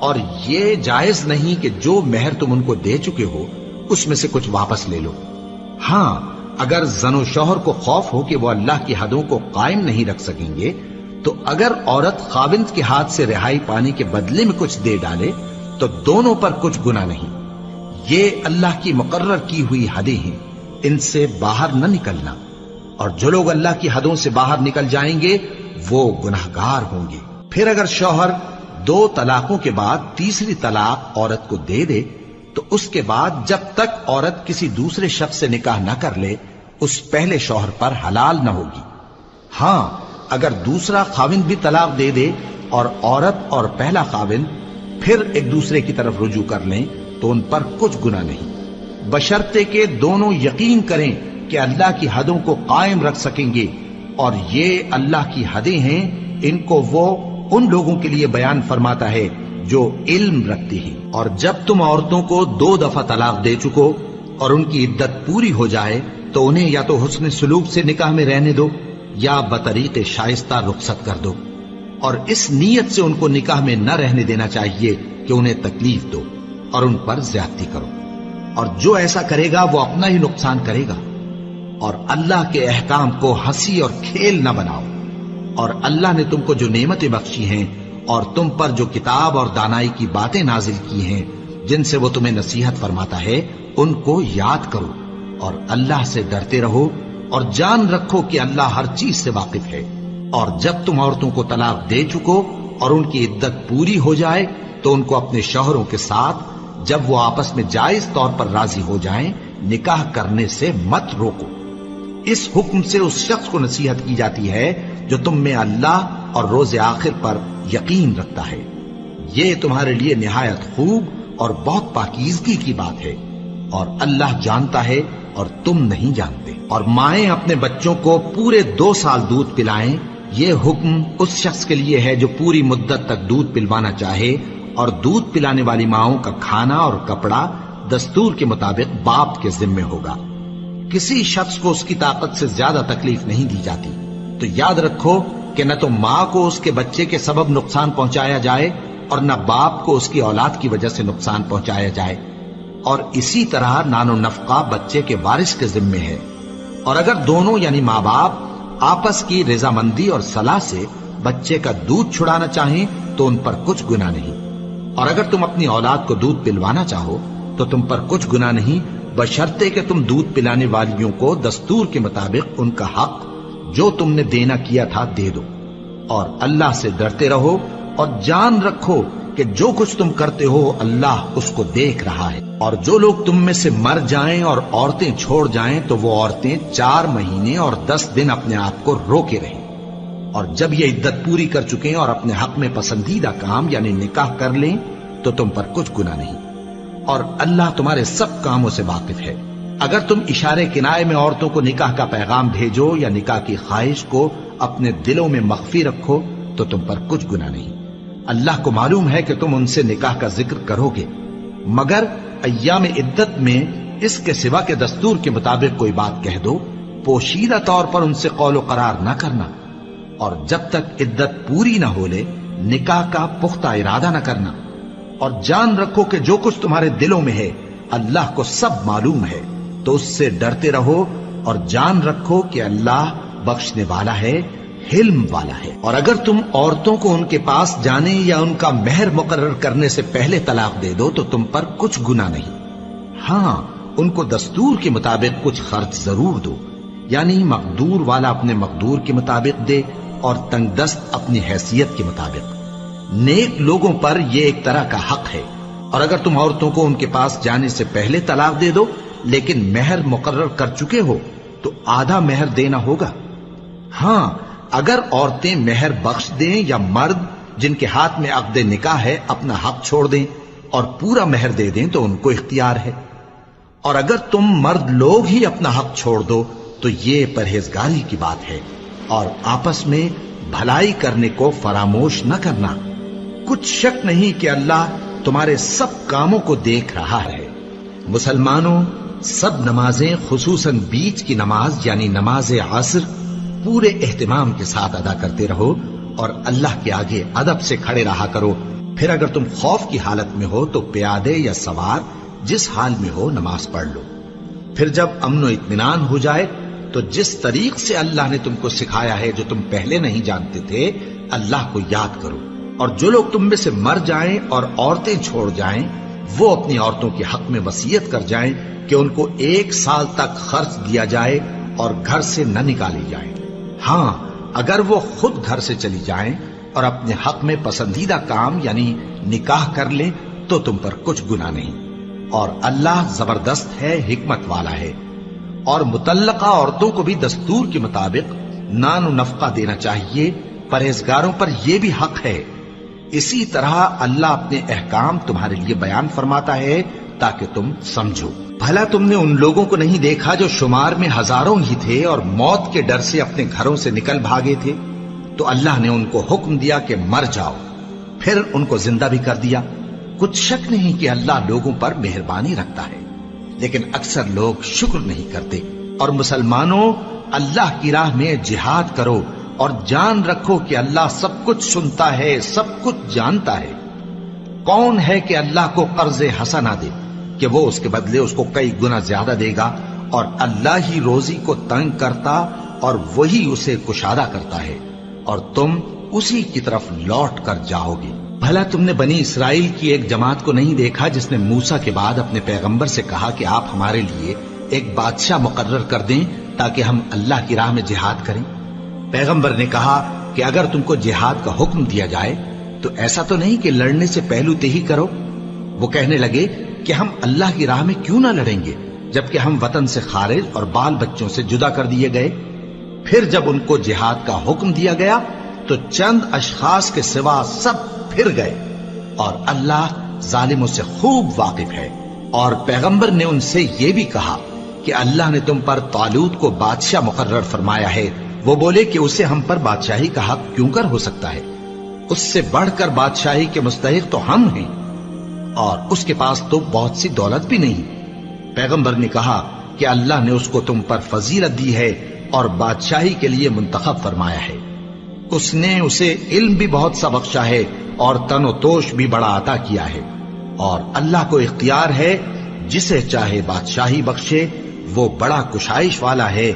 اور یہ جائز نہیں کہ جو مہر تم ان کو دے چکے ہو اس میں سے کچھ واپس لے لو۔ ہاں اگر زن و شوہر کو خوف ہو کہ وہ اللہ کی حدوں کو قائم نہیں رکھ سکیں گے تو اگر عورت خاوند کے ہاتھ سے رہائی پانے کے بدلے میں کچھ دے ڈالے تو دونوں پر کچھ گناہ نہیں۔ یہ اللہ کی مقرر کی ہوئی حدیں ہیں، ان سے باہر نہ نکلنا، اور جو لوگ اللہ کی حدوں سے باہر نکل جائیں گے وہ گناہگار ہوں گے۔ پھر اگر شوہر 2 طلاقوں کے بعد تیسری طلاق عورت کو دے دے تو اس کے بعد جب تک عورت کسی دوسرے شخص سے نکاح نہ کر لے اس پہلے شوہر پر حلال نہ ہوگی۔ ہاں اگر دوسرا خاوند بھی طلاق دے دے اور عورت اور پہلا خاوند پھر ایک دوسرے کی طرف رجوع کر لیں تو ان پر کچھ گناہ نہیں، بشرطے کہ دونوں یقین کریں کہ اللہ کی حدوں کو قائم رکھ سکیں گے، اور یہ اللہ کی حدیں ہیں، ان کو وہ ان لوگوں کے لیے بیان فرماتا ہے جو علم رکھتے ہیں۔ اور جب تم عورتوں کو 2 دفعہ طلاق دے چکو اور ان کی عدت پوری ہو جائے تو انہیں یا تو حسن سلوک سے نکاح میں رہنے دو یا بطریق شائستہ رخصت کر دو، اور اس نیت سے ان کو نکاح میں نہ رہنے دینا چاہیے کہ انہیں تکلیف دو اور ان پر زیادتی کرو، اور جو ایسا کرے گا وہ اپنا ہی نقصان کرے گا۔ اور اللہ کے احکام کو ہنسی اور کھیل نہ بناؤ، اور اللہ نے تم کو جو نعمتیں بخشی ہیں اور تم پر جو کتاب اور دانائی کی باتیں نازل کی ہیں جن سے وہ تمہیں نصیحت فرماتا ہے ان کو یاد کرو، اور اللہ سے ڈرتے رہو، اور جان رکھو کہ اللہ ہر چیز سے واقف ہے۔ اور جب تم عورتوں کو طلاق دے چکو اور ان کی عدت پوری ہو جائے تو ان کو اپنے شوہروں کے ساتھ جب وہ آپس میں جائز طور پر راضی ہو جائیں نکاح کرنے سے مت روکو۔ اس حکم سے اس شخص کو نصیحت کی جاتی ہے جو تم میں اللہ اور روز آخر پر یقین رکھتا ہے۔ یہ تمہارے لیے نہایت خوب اور بہت پاکیزگی کی بات ہے، اور اللہ جانتا ہے اور تم نہیں جانتے۔ اور مائیں اپنے بچوں کو پورے 2 سال دودھ پلائیں یہ حکم اس شخص کے لیے ہے جو پوری مدت تک دودھ پلوانا چاہے، اور دودھ پلانے والی ماؤں کا کھانا اور کپڑا دستور کے مطابق باپ کے ذمے ہوگا۔ کسی شخص کو اس کی طاقت سے زیادہ تکلیف نہیں دی جاتی، تو یاد رکھو کہ نہ تو ماں کو اس کے بچے کے سبب نقصان پہنچایا جائے اور نہ باپ کو اس کی اولاد کی وجہ سے نقصان پہنچایا جائے، اور اسی طرح نان و نفقہ بچے کے وارث کے ذمے ہے۔ اور اگر دونوں یعنی ماں باپ آپس کی رضامندی اور صلاح سے بچے کا دودھ چھڑانا چاہیں تو ان پر کچھ گناہ نہیں، اور اگر تم اپنی اولاد کو دودھ پلوانا چاہو تو تم پر کچھ گناہ نہیں، بشرطے کہ تم دودھ پلانے والیوں کو دستور کے مطابق ان کا حق جو تم نے دینا کیا تھا دے دو۔ اور اللہ سے ڈرتے رہو اور جان رکھو کہ جو کچھ تم کرتے ہو اللہ اس کو دیکھ رہا ہے۔ اور جو لوگ تم میں سے مر جائیں اور عورتیں چھوڑ جائیں تو وہ عورتیں 4 مہینے اور 10 دن اپنے آپ کو روکے رہیں، اور جب یہ عدت پوری کر چکیں اور اپنے حق میں پسندیدہ کام یعنی نکاح کر لیں تو تم پر کچھ گناہ نہیں، اور اللہ تمہارے سب کاموں سے واقف ہے۔ اگر تم اشارے کنائے میں عورتوں کو نکاح کا پیغام بھیجو یا نکاح کی خواہش کو اپنے دلوں میں مخفی رکھو تو تم پر کچھ گناہ نہیں۔ اللہ کو معلوم ہے کہ تم ان سے نکاح کا ذکر کرو گے، مگر ایام عدت میں اس کے سوا کے دستور کے مطابق کوئی بات کہہ دو، پوشیدہ طور پر ان سے قول و قرار نہ کرنا، اور جب تک عدت پوری نہ ہو لے نکاح کا پختہ ارادہ نہ کرنا، اور جان رکھو کہ جو کچھ تمہارے دلوں میں ہے اللہ کو سب معلوم ہے، تو اس سے ڈرتے رہو اور جان رکھو کہ اللہ بخشنے والا ہے، حلم والا ہے۔ اور اگر تم عورتوں کو ان کے پاس جانے یا ان کا مہر مقرر کرنے سے پہلے طلاق دے دو تو تم پر کچھ گناہ نہیں، ہاں ان کو دستور کے مطابق کچھ خرچ ضرور دو، یعنی مقدور والا اپنے مقدور کے مطابق دے اور تنگ دست اپنی حیثیت کے مطابق۔ نیک لوگوں پر یہ ایک طرح کا حق ہے۔ اور اگر تم عورتوں کو ان کے پاس جانے سے پہلے طلاق دے دو لیکن مہر مقرر کر چکے ہو تو آدھا مہر دینا ہوگا۔ ہاں اگر عورتیں مہر بخش دیں یا مرد جن کے ہاتھ میں عقد نکاح ہے اپنا حق چھوڑ دیں اور پورا مہر دے دیں تو ان کو اختیار ہے۔ اور اگر تم مرد لوگ ہی اپنا حق چھوڑ دو تو یہ پرہیزگاری کی بات ہے، اور آپس میں بھلائی کرنے کو فراموش نہ کرنا۔ کچھ شک نہیں کہ اللہ تمہارے سب کاموں کو دیکھ رہا ہے۔ مسلمانوں، سب نمازیں خصوصاً بیچ کی نماز یعنی نماز عصر پورے اہتمام کے ساتھ ادا کرتے رہو اور اللہ کے آگے ادب سے کھڑے رہا کرو۔ پھر اگر تم خوف کی حالت میں ہو تو پیادے یا سوار جس حال میں ہو نماز پڑھ لو۔ پھر جب امن و اطمینان ہو جائے تو جس طریق سے اللہ نے تم کو سکھایا ہے جو تم پہلے نہیں جانتے تھے اللہ کو یاد کرو۔ اور جو لوگ تم میں سے مر جائیں اور عورتیں چھوڑ جائیں وہ اپنی عورتوں کے حق میں وصیت کر جائیں کہ ان کو 1 سال تک خرچ دیا جائے اور گھر سے نہ نکالی جائیں۔ ہاں اگر وہ خود گھر سے چلی جائیں اور اپنے حق میں پسندیدہ کام یعنی نکاح کر لیں تو تم پر کچھ گناہ نہیں، اور اللہ زبردست ہے، حکمت والا ہے۔ اور مطلقہ عورتوں کو بھی دستور کے مطابق نان و نفقہ دینا چاہیے، پرہیزگاروں پر یہ بھی حق ہے۔ اسی طرح اللہ اپنے احکام تمہارے لیے بیان فرماتا ہے تاکہ تم سمجھو۔ بھلا تم نے ان لوگوں کو نہیں دیکھا جو شمار میں ہزاروں ہی تھے اور موت کے ڈر سے اپنے گھروں سے نکل بھاگے تھے؟ تو اللہ نے ان کو حکم دیا کہ مر جاؤ، پھر ان کو زندہ بھی کر دیا۔ کچھ شک نہیں کہ اللہ لوگوں پر مہربانی رکھتا ہے، لیکن اکثر لوگ شکر نہیں کرتے۔ اور مسلمانوں، اللہ کی راہ میں جہاد کرو اور جان رکھو کہ اللہ سب کچھ سنتا ہے، سب کچھ جانتا ہے۔ کون ہے کہ اللہ کو قرض حسنہ دے کہ وہ اس کے بدلے اس کو کئی گنا زیادہ دے گا؟ اور اللہ ہی روزی کو تنگ کرتا اور وہی اسے کشادہ کرتا ہے، اور تم اسی کی طرف لوٹ کر جاؤ گے۔ بھلا تم نے بنی اسرائیل کی ایک جماعت کو نہیں دیکھا جس نے موسیٰ کے بعد اپنے پیغمبر سے کہا کہ آپ ہمارے لیے ایک بادشاہ مقرر کر دیں تاکہ ہم اللہ کی راہ میں جہاد کریں؟ پیغمبر نے کہا کہ اگر تم کو جہاد کا حکم دیا جائے تو ایسا تو نہیں کہ لڑنے سے پہلو تہی کرو۔ وہ کہنے لگے کہ ہم اللہ کی راہ میں کیوں نہ لڑیں گے جبکہ ہم وطن سے خارج اور بال بچوں سے جدا کر دیے گئے۔ پھر جب ان کو جہاد کا حکم دیا گیا تو چند اشخاص کے سوا سب پھر گئے، اور اللہ ظالموں سے خوب واقف ہے۔ اور پیغمبر نے ان سے یہ بھی کہا کہ اللہ نے تم پر طالوت کو بادشاہ مقرر فرمایا ہے، وہ بولے کہ اسے ہم پر بادشاہی کا حق کیوں کر ہو سکتا ہے؟ اس سے بڑھ کر بادشاہی کے مستحق تو ہم ہیں، اور اس کے پاس تو بہت سی دولت بھی نہیں۔ پیغمبر نے کہا کہ اللہ نے اس کو تم پر فضیلت دی ہے اور بادشاہی کے لیے منتخب فرمایا ہے۔ اس نے اسے علم بھی بہت سا بخشا ہے اور تن و توش بھی بڑا عطا کیا ہے، اور اللہ کو اختیار ہے جسے چاہے بادشاہی بخشے، وہ بڑا کشائش والا ہے،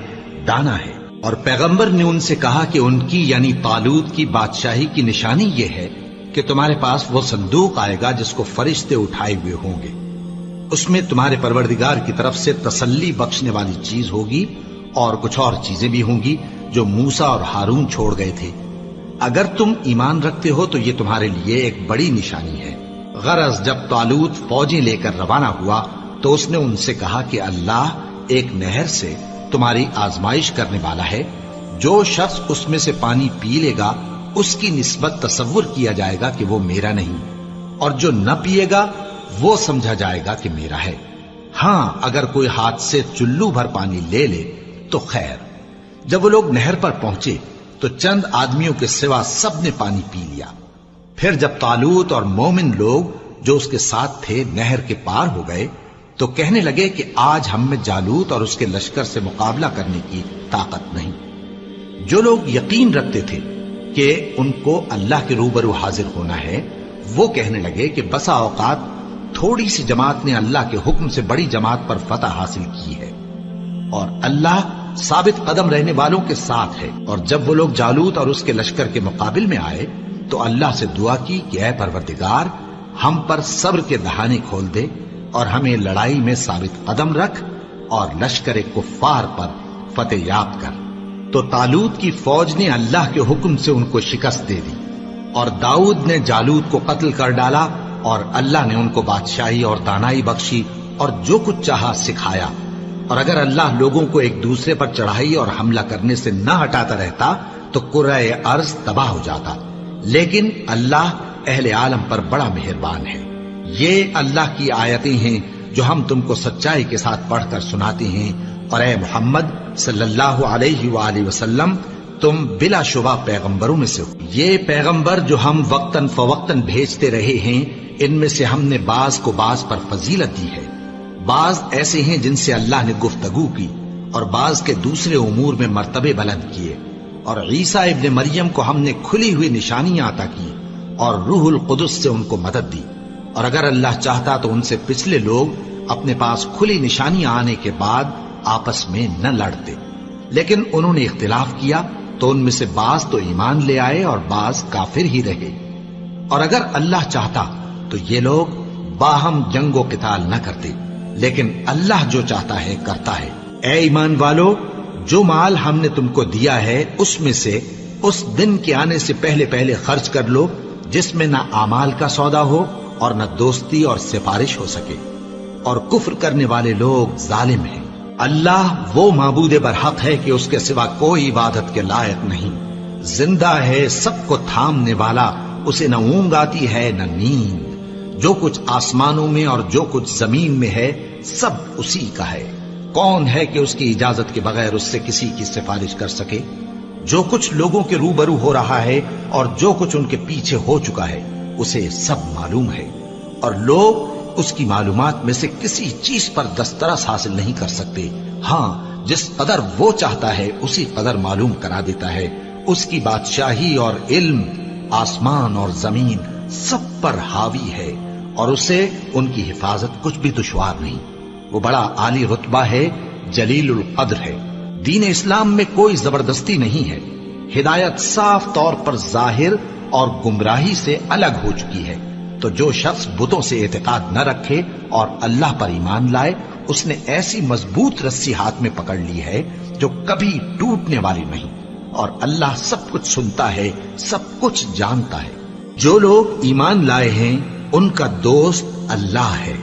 دانا ہے۔ اور پیغمبر نے ان سے کہا کہ ان کی یعنی طالوت کی بادشاہی کی نشانی یہ ہے کہ تمہارے پاس وہ صندوق آئے گا جس کو فرشتے اٹھائے ہوئے ہوں گے، اس میں تمہارے پروردگار کی طرف سے تسلی بخشنے والی چیز ہوگی اور کچھ اور چیزیں بھی ہوں گی جو موسیٰ اور ہارون چھوڑ گئے تھے۔ اگر تم ایمان رکھتے ہو تو یہ تمہارے لیے ایک بڑی نشانی ہے۔ غرض جب طالوت فوجیں لے کر روانہ ہوا تو اس نے ان سے کہا کہ اللہ ایک نہر سے تمہاری آزمائش کرنے والا ہے، جو شخص اس میں سے پانی پی لے گا اس کی نسبت تصور کیا جائے گا کہ وہ میرا نہیں، اور جو نہ پیے گا وہ سمجھا جائے گا کہ میرا ہے۔ ہاں اگر کوئی ہاتھ سے چلو بھر پانی لے لے تو خیر۔ جب وہ لوگ نہر پر پہنچے تو چند آدمیوں کے سوا سب نے پانی پی لیا۔ پھر جب طالوت اور مومن لوگ جو اس کے ساتھ تھے نہر کے پار ہو گئے تو کہنے لگے کہ آج ہم میں جالوت اور اس کے لشکر سے مقابلہ کرنے کی طاقت نہیں۔ جو لوگ یقین رکھتے تھے کہ ان کو اللہ کے روبرو حاضر ہونا ہے، وہ کہنے لگے کہ بسا اوقات تھوڑی سی جماعت نے اللہ کے حکم سے بڑی جماعت پر فتح حاصل کی ہے، اور اللہ ثابت قدم رہنے والوں کے ساتھ ہے۔ اور جب وہ لوگ جالوت اور اس کے لشکر کے مقابل میں آئے تو اللہ سے دعا کی کہ اے پروردگار، ہم پر صبر کے دہانے کھول دے اور ہمیں لڑائی میں ثابت قدم رکھ اور لشکر کفار پر فتح یاب کر۔ تو طالوت کی فوج نے اللہ کے حکم سے ان کو شکست دے دی، اور داؤد نے جالوت کو قتل کر ڈالا، اور اللہ نے ان کو بادشاہی اور دانائی بخشی اور جو کچھ چاہا سکھایا۔ اور اگر اللہ لوگوں کو ایک دوسرے پر چڑھائی اور حملہ کرنے سے نہ ہٹاتا رہتا تو کرۂ ارض تباہ ہو جاتا، لیکن اللہ اہل عالم پر بڑا مہربان ہے۔ یہ اللہ کی آیتیں ہیں جو ہم تم کو سچائی کے ساتھ پڑھ کر سناتے ہیں، اور اے محمد صلی اللہ علیہ وآلہ وسلم تم بلا شبہ پیغمبروں میں سے ہو۔ یہ پیغمبر جو ہم وقتاً فوقتاً بھیجتے رہے ہیں، ان میں سے ہم نے بعض کو بعض پر فضیلت دی ہے۔ بعض ایسے ہیں جن سے اللہ نے گفتگو کی، اور بعض کے دوسرے امور میں مرتبے بلند کیے۔ اور عیسیٰ ابن مریم کو ہم نے کھلی ہوئی نشانیاں عطا کی اور روح القدس سے ان کو مدد دی، اور اگر اللہ چاہتا تو ان سے پچھلے لوگ اپنے پاس کھلی نشانیاں آنے کے بعد آپس میں نہ لڑتے، لیکن انہوں نے اختلاف کیا تو ان میں سے بعض تو ایمان لے آئے اور بعض کافر ہی رہے۔ اور اگر اللہ چاہتا تو یہ لوگ باہم جنگ و قتال نہ کرتے، لیکن اللہ جو چاہتا ہے کرتا ہے۔ اے ایمان والو، جو مال ہم نے تم کو دیا ہے اس میں سے اس دن کے آنے سے پہلے پہلے خرچ کر لو جس میں نہ اعمال کا سودا ہو اور نہ دوستی اور سفارش ہو سکے، اور کفر کرنے والے لوگ ظالم ہیں۔ اللہ وہ معبود برحق ہے کہ اس کے سوا کوئی عبادت کے لائق نہیں، زندہ ہے، سب کو تھامنے والا، اسے نہ اونگ آتی ہے نہ نیند۔ جو کچھ آسمانوں میں اور جو کچھ زمین میں ہے سب اسی کا ہے۔ کون ہے کہ اس کی اجازت کے بغیر اس سے کسی کی سفارش کر سکے؟ جو کچھ لوگوں کے روبرو ہو رہا ہے اور جو کچھ ان کے پیچھے ہو چکا ہے اسے سب معلوم ہے، اور لوگ اس کی معلومات میں سے کسی چیز پر دسترس حاصل نہیں کر سکتے۔ ہاں جس قدر وہ چاہتا ہے اسی قدر معلوم کرا دیتا ہے۔ اس کی بادشاہی اور علم آسمان اور زمین سب پر حاوی ہے، اور اسے ان کی حفاظت کچھ بھی دشوار نہیں۔ وہ بڑا عالی رتبہ ہے، جلیل القدر ہے۔ دین اسلام میں کوئی زبردستی نہیں ہے، ہدایت صاف طور پر ظاہر اور گمراہی سے الگ ہو چکی ہے۔ تو جو شخص بتوں سے اعتقاد نہ رکھے اور اللہ پر ایمان لائے، اس نے ایسی مضبوط رسی ہاتھ میں پکڑ لی ہے جو کبھی ٹوٹنے والی نہیں، اور اللہ سب کچھ سنتا ہے، سب کچھ جانتا ہے۔ جو لوگ ایمان لائے ہیں ان کا دوست اللہ ہے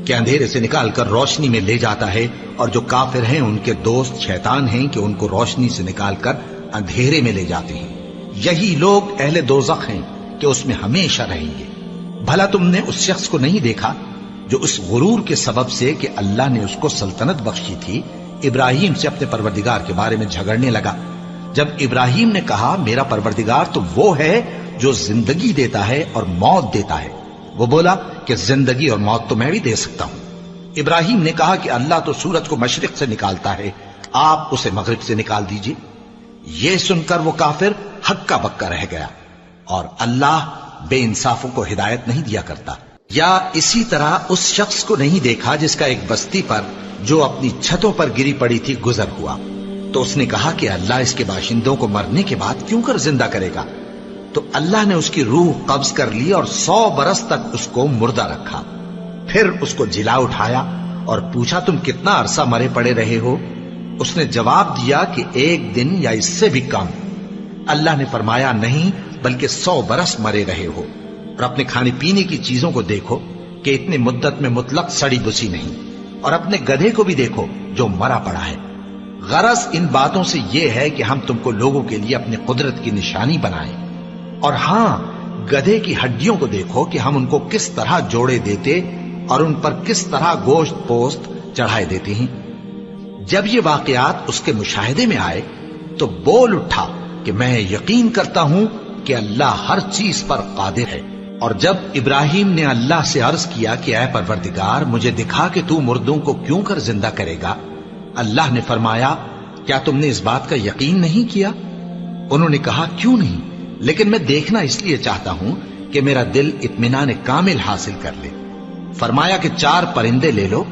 کہ اندھیرے سے نکال کر روشنی میں لے جاتا ہے، اور جو کافر ہیں ان کے دوست شیطان ہیں کہ ان کو روشنی سے نکال کر اندھیرے میں لے جاتے ہیں۔ یہی لوگ اہل دوزخ ہیں کہ اس میں ہمیشہ رہیں گے۔ بھلا تم نے اس شخص کو نہیں دیکھا جو اس غرور کے سبب سے کہ اللہ نے اس کو سلطنت بخشی تھی ابراہیم سے اپنے پروردگار کے بارے میں جھگڑنے لگا، جب ابراہیم نے کہا میرا پروردگار تو وہ ہے جو زندگی دیتا ہے اور موت دیتا ہے، وہ بولا کہ زندگی اور موت تو میں بھی دے سکتا ہوں۔ ابراہیم نے کہا کہ اللہ تو سورج کو مشرق سے نکالتا ہے، آپ اسے مغرب سے نکال دیجئے۔ یہ سن کر وہ کافر ہکا بکا رہ گیا، اور اللہ بے انصافوں کو ہدایت نہیں دیا کرتا۔ یا اسی طرح اس شخص کو نہیں دیکھا جس کا ایک بستی پر جو اپنی چھتوں پر گری پڑی تھی گزر ہوا، تو اس نے کہا کہ اللہ اس کے باشندوں کو مرنے کے بعد کیوں کر زندہ کرے گا؟ تو اللہ نے اس کی روح قبض کر لی اور 100 برس تک اس کو مردہ رکھا۔ پھر اس کو جلا اٹھایا اور پوچھا تم کتنا عرصہ مرے پڑے رہے ہو؟ اس نے جواب دیا کہ 1 دن یا اس سے بھی کم۔ اللہ نے فرمایا نہیں بلکہ 100 برس مرے رہے ہو، اور اپنے کھانے پینے کی چیزوں کو دیکھو کہ اتنی مدت میں مطلق سڑی بسی نہیں، اور اپنے گدھے کو بھی دیکھو جو مرا پڑا ہے۔ غرض ان باتوں سے یہ ہے کہ ہم تم کو لوگوں کے لیے اپنی قدرت کی نشانی بنائیں، اور ہاں گدھے کی ہڈیوں کو دیکھو کہ ہم ان کو کس طرح جوڑے دیتے اور ان پر کس طرح گوشت پوست چڑھائے دیتے ہیں۔ جب یہ واقعات اس کے مشاہدے میں آئے تو بول اٹھا کہ میں یقین کرتا ہوں کہ اللہ ہر چیز پر قادر ہے۔ اور جب ابراہیم نے اللہ سے عرض کیا کہ اے پروردگار مجھے دکھا کہ تو مردوں کو کیوں کر زندہ کرے گا، اللہ نے فرمایا کیا تم نے اس بات کا یقین نہیں کیا؟ انہوں نے کہا کیوں نہیں، لیکن میں دیکھنا اس لیے چاہتا ہوں کہ میرا دل اطمینان کامل حاصل کر لے۔ فرمایا کہ 4 پرندے لے لو،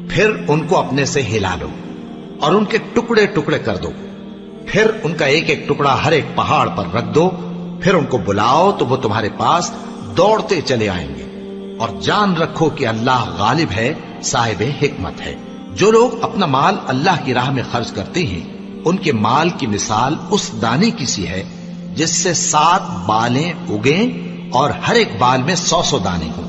پھر ان کو اپنے سے ہلا لو اور ان کے ٹکڑے ٹکڑے کر دو، پھر ان کا ایک ایک ٹکڑا ہر ایک پہاڑ پر رکھ دو، پھر ان کو بلاؤ تو وہ تمہارے پاس دوڑتے چلے آئیں گے، اور جان رکھو کہ اللہ غالب ہے، صاحب حکمت ہے۔ جو لوگ اپنا مال اللہ کی راہ میں خرچ کرتے ہیں ان کے مال کی مثال اس دانے کی سی ہے جس سے 7 بالیں اگیں اور ہر ایک بال میں 100 دانے ہوں،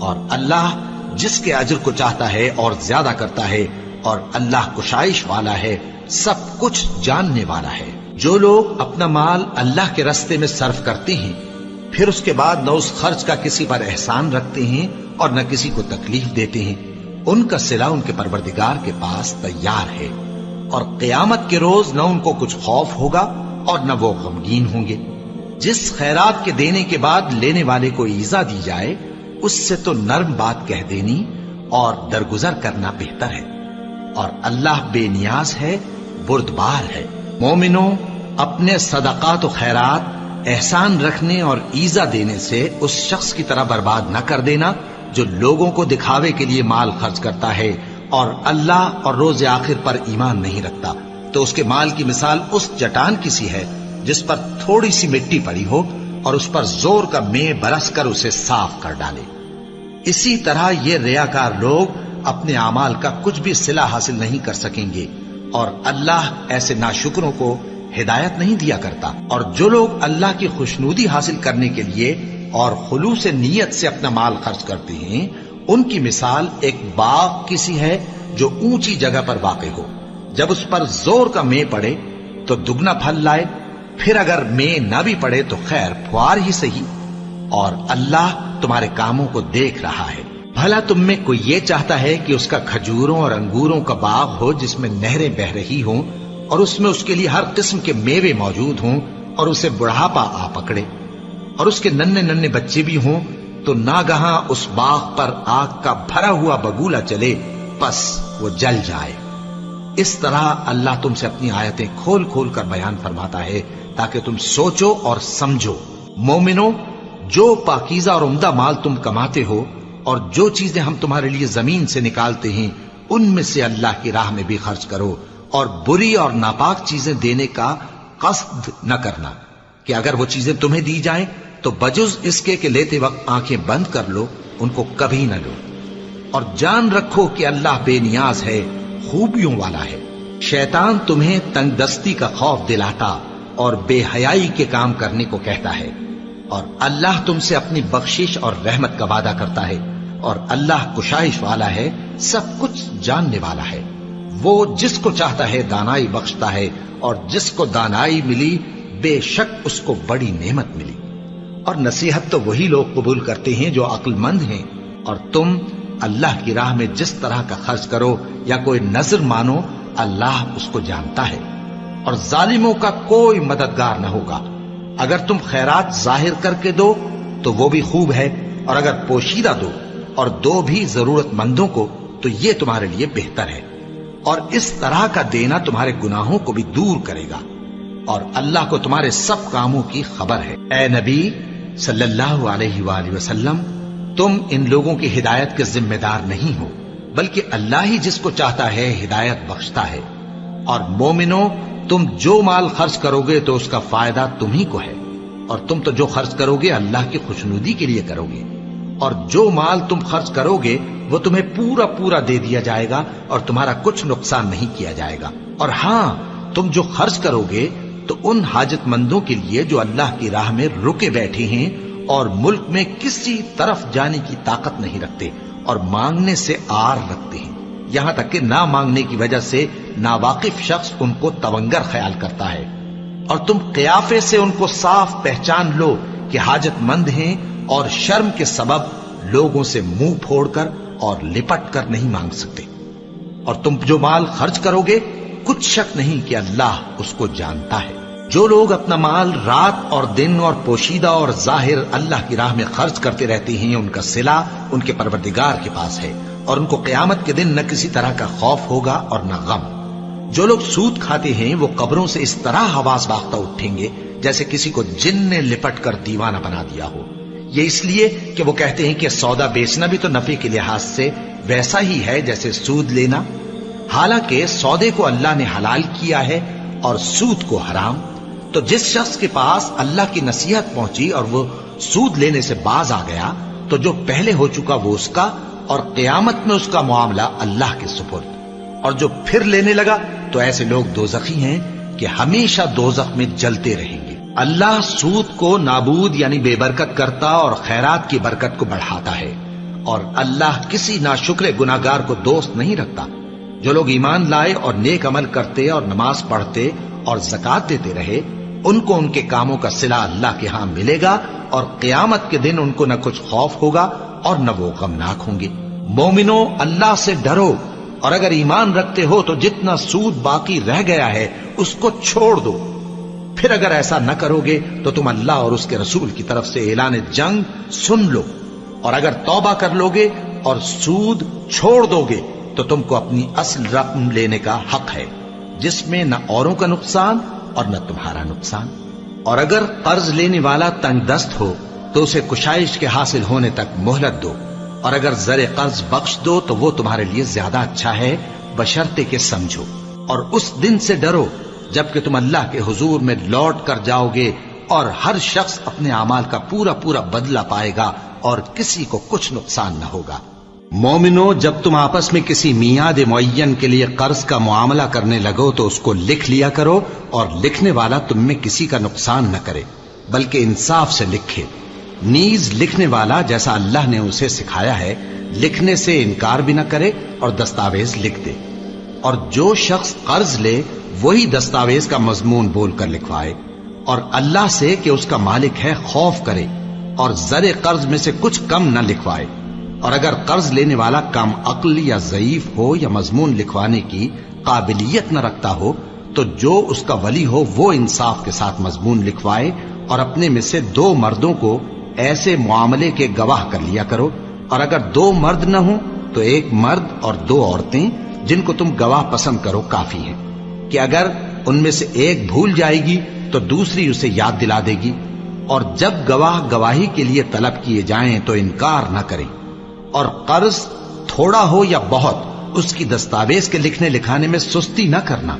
اور اللہ جس کے اجر کو چاہتا ہے اور زیادہ کرتا ہے، اور اللہ کشائش والا ہے، سب کچھ جاننے والا ہے۔ جو لوگ اپنا مال اللہ کے راستے میں صرف کرتے ہیں پھر اس کے بعد نہ اس خرچ کا کسی پر احسان رکھتے ہیں اور نہ کسی کو تکلیف دیتے ہیں، ان کا صلہ ان کے پروردگار کے پاس تیار ہے، اور قیامت کے روز نہ ان کو کچھ خوف ہوگا اور نہ وہ غمگین ہوں گے۔ جس خیرات کے دینے کے بعد لینے والے کو ایذا دی جائے اس سے تو نرم بات کہہ دینی اور درگزر کرنا بہتر ہے، اور اللہ بے نیاز ہے، بردبار ہے۔ مومنوں، اپنے صدقات و خیرات احسان رکھنے اور ایذا دینے سے اس شخص کی طرح برباد نہ کر دینا جو لوگوں کو دکھاوے کے لیے مال خرچ کرتا ہے اور اللہ اور روز آخر پر ایمان نہیں رکھتا، تو اس کے مال کی مثال اس چٹان کی سی ہے جس پر تھوڑی سی مٹی پڑی ہو اور اس پر زور کا مے برس کر اسے صاف کر ڈالے۔ اسی طرح یہ ریاکار لوگ اپنے اعمال کا کچھ بھی صلہ حاصل نہیں کر سکیں گے، اور اللہ ایسے ناشکروں کو ہدایت نہیں دیا کرتا۔ اور جو لوگ اللہ کی خوشنودی حاصل کرنے کے لیے اور خلوص نیت سے اپنا مال خرچ کرتے ہیں ان کی مثال ایک باغ کی سی ہے جو اونچی جگہ پر واقع ہو، جب اس پر زور کا مے پڑے تو دگنا پھل لائے، پھر اگر مے نہ بھی پڑے تو خیر پھوار ہی صحیح، اور اللہ تمہارے کاموں کو دیکھ رہا ہے۔ بھلا تم میں کوئی یہ چاہتا ہے کہ اس کا کھجوروں اور انگوروں کا باغ ہو جس میں نہریں بہ رہی ہوں اور اس میں اس کے لیے ہر قسم کے میوے موجود ہوں، اور اسے بڑھاپا آ پکڑے اور اس کے ننھے ننھے بچے بھی ہوں، تو ناگہاں اس باغ پر آگ کا بھرا ہوا بگولا چلے، پس وہ جل جائے۔ اس طرح اللہ تم سے اپنی آیتیں کھول کھول کر بیان فرماتا ہے تاکہ تم سوچو اور سمجھو۔ مومنو، جو پاکیزہ اور عمدہ مال تم کماتے ہو اور جو چیزیں ہم تمہارے لیے زمین سے نکالتے ہیں ان میں سے اللہ کی راہ میں بھی خرچ کرو، اور بری اور ناپاک چیزیں دینے کا قصد نہ کرنا کہ اگر وہ چیزیں تمہیں دی جائیں تو بجز اس کے کہ لیتے وقت آنکھیں بند کر لو، ان کو کبھی نہ لو، اور جان رکھو کہ اللہ بے نیاز ہے، خوبیوں والا ہے۔ شیطان تمہیں تنگ دستی کا خوف دلاتا اور بے حیائی کے کام کرنے کو کہتا ہے، اور اللہ تم سے اپنی بخشش اور رحمت کا وعدہ کرتا ہے، اور اللہ کشائش والا ہے، سب کچھ جاننے والا ہے۔ وہ جس کو چاہتا ہے دانائی بخشتا ہے، اور جس کو دانائی ملی بے شک اس کو بڑی نعمت ملی۔ اور نصیحت تو وہی لوگ قبول کرتے ہیں جو عقل مند ہیں، اور تم اللہ کی راہ میں جس طرح کا خرچ کرو یا کوئی نذر مانو اللہ اس کو جانتا ہے۔ اور ظالموں کا کوئی مددگار نہ ہوگا۔ اگر تم خیرات ظاہر کر کے دو تو وہ بھی خوب ہے، اور اگر پوشیدہ دو اور دو بھی ضرورت مندوں کو تو یہ تمہارے لیے بہتر ہے، اور اس طرح کا دینا تمہارے گناہوں کو بھی دور کرے گا، اور اللہ کو تمہارے سب کاموں کی خبر ہے۔ اے نبی صلی اللہ علیہ وآلہ وسلم، تم ان لوگوں کی ہدایت کے ذمہ دار نہیں ہو، بلکہ اللہ ہی جس کو چاہتا ہے ہدایت بخشتا ہے۔ اور مومنو، تم جو مال خرچ کرو گے تو اس کا فائدہ تمہیں کو ہے، اور تم تو جو خرچ کرو گے اللہ کی خوشنودی کے لیے کرو گے، اور جو مال تم خرچ کرو گے وہ تمہیں پورا پورا دے دیا جائے گا اور تمہارا کچھ نقصان نہیں کیا جائے گا۔ اور ہاں، تم جو خرچ کرو گے تو ان حاجت مندوں کے لیے جو اللہ کی راہ میں رکے بیٹھے ہیں اور ملک میں کسی طرف جانے کی طاقت نہیں رکھتے اور مانگنے سے آر رکھتے ہیں، یہاں تک کہ نہ مانگنے کی وجہ سے ناواقف شخص ان کو تونگر خیال کرتا ہے، اور تم قیافے سے ان کو صاف پہچان لو کہ حاجت مند ہیں، اور شرم کے سبب لوگوں سے منہ پھوڑ کر اور لپٹ کر نہیں مانگ سکتے۔ اور تم جو مال خرچ کرو گے کچھ شک نہیں کہ اللہ اس کو جانتا ہے۔ جو لوگ اپنا مال رات اور دن اور پوشیدہ اور ظاہر اللہ کی راہ میں خرچ کرتے رہتے ہیں، ان کا صلہ ان کے پروردگار کے پاس ہے، اور ان کو قیامت کے دن نہ کسی طرح کا خوف ہوگا اور نہ غم۔ جو لوگ سود کھاتے ہیں وہ قبروں سے اس طرح حواس باختہ اٹھیں گے جیسے کسی کو جن نے لپٹ کر دیوانہ بنا دیا ہو، یہ اس لیے کہ وہ کہتے ہیں کہ سودا بیچنا بھی تو نفع کے لحاظ سے ویسا ہی ہے جیسے سود لینا، حالانکہ سودے کو اللہ نے حلال کیا ہے اور سود کو حرام۔ تو جس شخص کے پاس اللہ کی نصیحت پہنچی اور وہ سود لینے سے باز آ گیا تو جو پہلے ہو چکا وہ اس کا، اور قیامت میں اس کا معاملہ اللہ کے سپرد۔ اور جو پھر لینے لگا تو ایسے لوگ دوزخی ہیں کہ ہمیشہ دوزخ میں جلتے رہیں گے۔ اللہ سود کو نابود یعنی بے برکت کرتا اور خیرات کی برکت کو بڑھاتا ہے، اور اللہ کسی ناشکر گناہگار کو دوست نہیں رکھتا۔ جو لوگ ایمان لائے اور نیک عمل کرتے اور نماز پڑھتے اور زکوٰۃ دیتے رہے، ان کو ان کے کاموں کا صلہ اللہ کے ہاں ملے گا، اور قیامت کے دن ان کو نہ کچھ خوف ہوگا اور نہ وہ غمناک ہوں گے۔ مومنو، اللہ سے ڈرو، اور اگر ایمان رکھتے ہو تو جتنا سود باقی رہ گیا ہے اس کو چھوڑ دو۔ پھر اگر ایسا نہ کرو گے تو تم اللہ اور اس کے رسول کی طرف سے اعلان جنگ سن لو، اور اگر توبہ کر لو گے اور سود چھوڑ دو گے تو تم کو اپنی اصل رقم لینے کا حق ہے، جس میں نہ اوروں کا نقصان اور نہ تمہارا نقصان۔ اور اگر قرض لینے والا تنگ دست ہو تو اسے کشائش کے حاصل ہونے تک مہلت دو، اور اگر زر قرض بخش دو تو وہ تمہارے لیے زیادہ اچھا ہے، بشرطے کہ سمجھو۔ اور اس دن سے ڈرو جبکہ تم اللہ کے حضور میں لوٹ کر جاؤ گے، اور ہر شخص اپنے اعمال کا پورا پورا بدلہ پائے گا اور کسی کو کچھ نقصان نہ ہوگا۔ مومنو، جب تم آپس میں کسی میعاد معین کے لیے قرض کا معاملہ کرنے لگو تو اس کو لکھ لیا کرو، اور لکھنے والا تم میں کسی کا نقصان نہ کرے بلکہ انصاف سے لکھے۔ نیز لکھنے والا جیسا اللہ نے اسے سکھایا ہے لکھنے سے انکار بھی نہ کرے اور دستاویز لکھ دے، اور جو شخص قرض لے وہی دستاویز کا مضمون بول کر لکھوائے، اور اللہ سے کہ اس کا مالک ہے خوف کرے، اور زر قرض میں سے کچھ کم نہ لکھوائے۔ اور اگر قرض لینے والا کم عقل یا ضعیف ہو یا مضمون لکھوانے کی قابلیت نہ رکھتا ہو تو جو اس کا ولی ہو وہ انصاف کے ساتھ مضمون لکھوائے، اور اپنے میں سے 2 مردوں کو ایسے معاملے کے گواہ کر لیا کرو، اور اگر 2 مرد نہ ہوں تو 1 مرد اور 2 عورتیں جن کو تم گواہ پسند کرو کافی ہیں، کہ اگر ان میں سے ایک بھول جائے گی تو دوسری اسے یاد دلا دے گی۔ اور جب گواہ گواہی کے لیے طلب کیے جائیں تو انکار نہ کریں، اور قرض تھوڑا ہو یا بہت اس کی دستاویز کے لکھنے لکھانے میں سستی نہ کرنا۔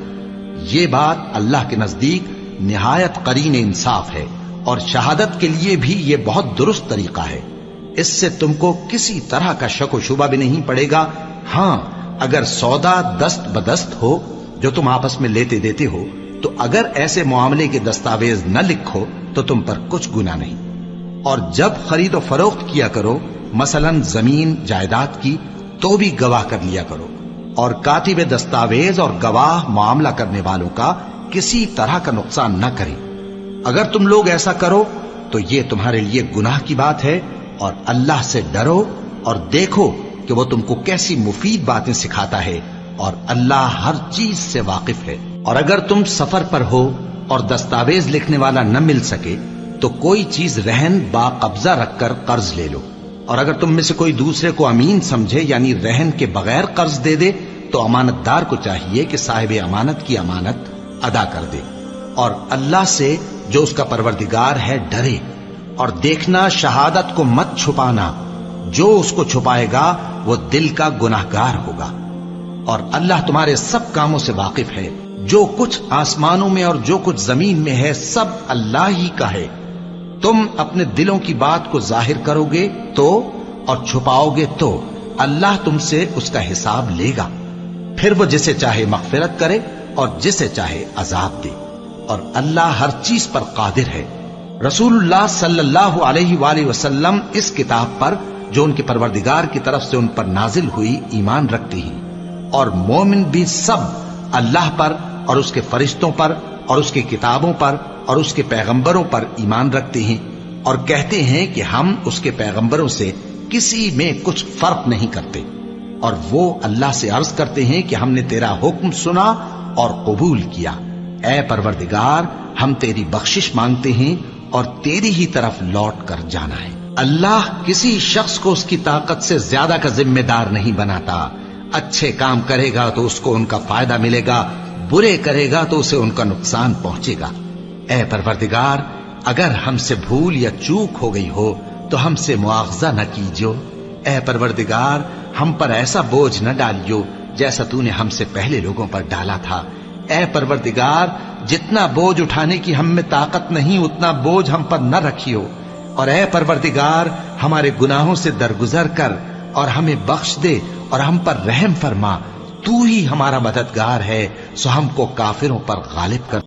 یہ بات اللہ کے نزدیک نہایت قرین انصاف ہے، اور شہادت کے لیے بھی یہ بہت درست طریقہ ہے۔ اس سے تم کو کسی طرح کا شک و شبہ بھی نہیں پڑے گا۔ ہاں، اگر سودا دست بدست ہو جو تم آپس میں لیتے دیتے ہو تو اگر ایسے معاملے کے دستاویز نہ لکھو تو تم پر کچھ گناہ نہیں۔ اور جب خرید و فروخت کیا کرو، مثلا زمین جائیداد کی، تو بھی گواہ کر لیا کرو، اور کاتب دستاویز اور گواہ معاملہ کرنے والوں کا کسی طرح کا نقصان نہ کریں۔ اگر تم لوگ ایسا کرو تو یہ تمہارے لیے گناہ کی بات ہے، اور اللہ سے ڈرو اور دیکھو کہ وہ تم کو کیسی مفید باتیں سکھاتا ہے، اور اللہ ہر چیز سے واقف ہے۔ اور اگر تم سفر پر ہو اور دستاویز لکھنے والا نہ مل سکے تو کوئی چیز رہن با قبضہ رکھ کر قرض لے لو، اور اگر تم میں سے کوئی دوسرے کو امین سمجھے یعنی رہن کے بغیر قرض دے دے تو امانت دار کو چاہیے کہ صاحب امانت کی امانت ادا کر دے، اور اللہ سے جو اس کا پروردگار ہے ڈرے، اور دیکھنا شہادت کو مت چھپانا، جو اس کو چھپائے گا وہ دل کا گناہگار ہوگا، اور اللہ تمہارے سب کاموں سے واقف ہے، جو کچھ آسمانوں میں اور جو کچھ زمین میں ہے سب اللہ ہی کا ہے۔ تم اپنے دلوں کی بات کو ظاہر کرو گے تو اور چھپاؤ گے تو اللہ تم سے اس کا حساب لے گا، پھر وہ جسے چاہے مغفرت کرے اور جسے چاہے عذاب دے، اور اللہ ہر چیز پر قادر ہے۔ رسول اللہ صلی اللہ علیہ وآلہ وسلم اس کتاب پر جو ان کے پروردگار کی طرف سے ان پر نازل ہوئی ایمان رکھتی ہیں، اور مومن بھی سب اللہ پر اور اس کے فرشتوں پر اور اس کی کتابوں پر اور اس کے پیغمبروں پر ایمان رکھتے ہیں، اور کہتے ہیں کہ ہم اس کے پیغمبروں سے کسی میں کچھ فرق نہیں کرتے، اور وہ اللہ سے عرض کرتے ہیں کہ ہم نے تیرا حکم سنا اور قبول کیا، اے پروردگار ہم تیری بخشش مانگتے ہیں اور تیری ہی طرف لوٹ کر جانا ہے۔ اللہ کسی شخص کو اس کی طاقت سے زیادہ کا ذمہ دار نہیں بناتا، اچھے کام کرے گا تو اس کو ان کا فائدہ ملے گا، برے کرے گا تو اسے ان کا نقصان پہنچے گا۔ اے پروردگار اگر ہم سے بھول یا چوک ہو گئی ہو تو ہم سے مواخذہ نہ کیجو، اے پروردگار ہم پر ایسا بوجھ نہ ڈالیو جیسا تو نے ہم سے پہلے لوگوں پر ڈالا تھا، اے پروردگار جتنا بوجھ اٹھانے کی ہم میں طاقت نہیں اتنا بوجھ ہم پر نہ رکھیو، اور اے پروردگار ہمارے گناہوں سے درگزر کر اور ہمیں بخش دے اور ہم پر رحم فرما، تو ہی ہمارا مددگار ہے، سو ہم کو کافروں پر غالب کر۔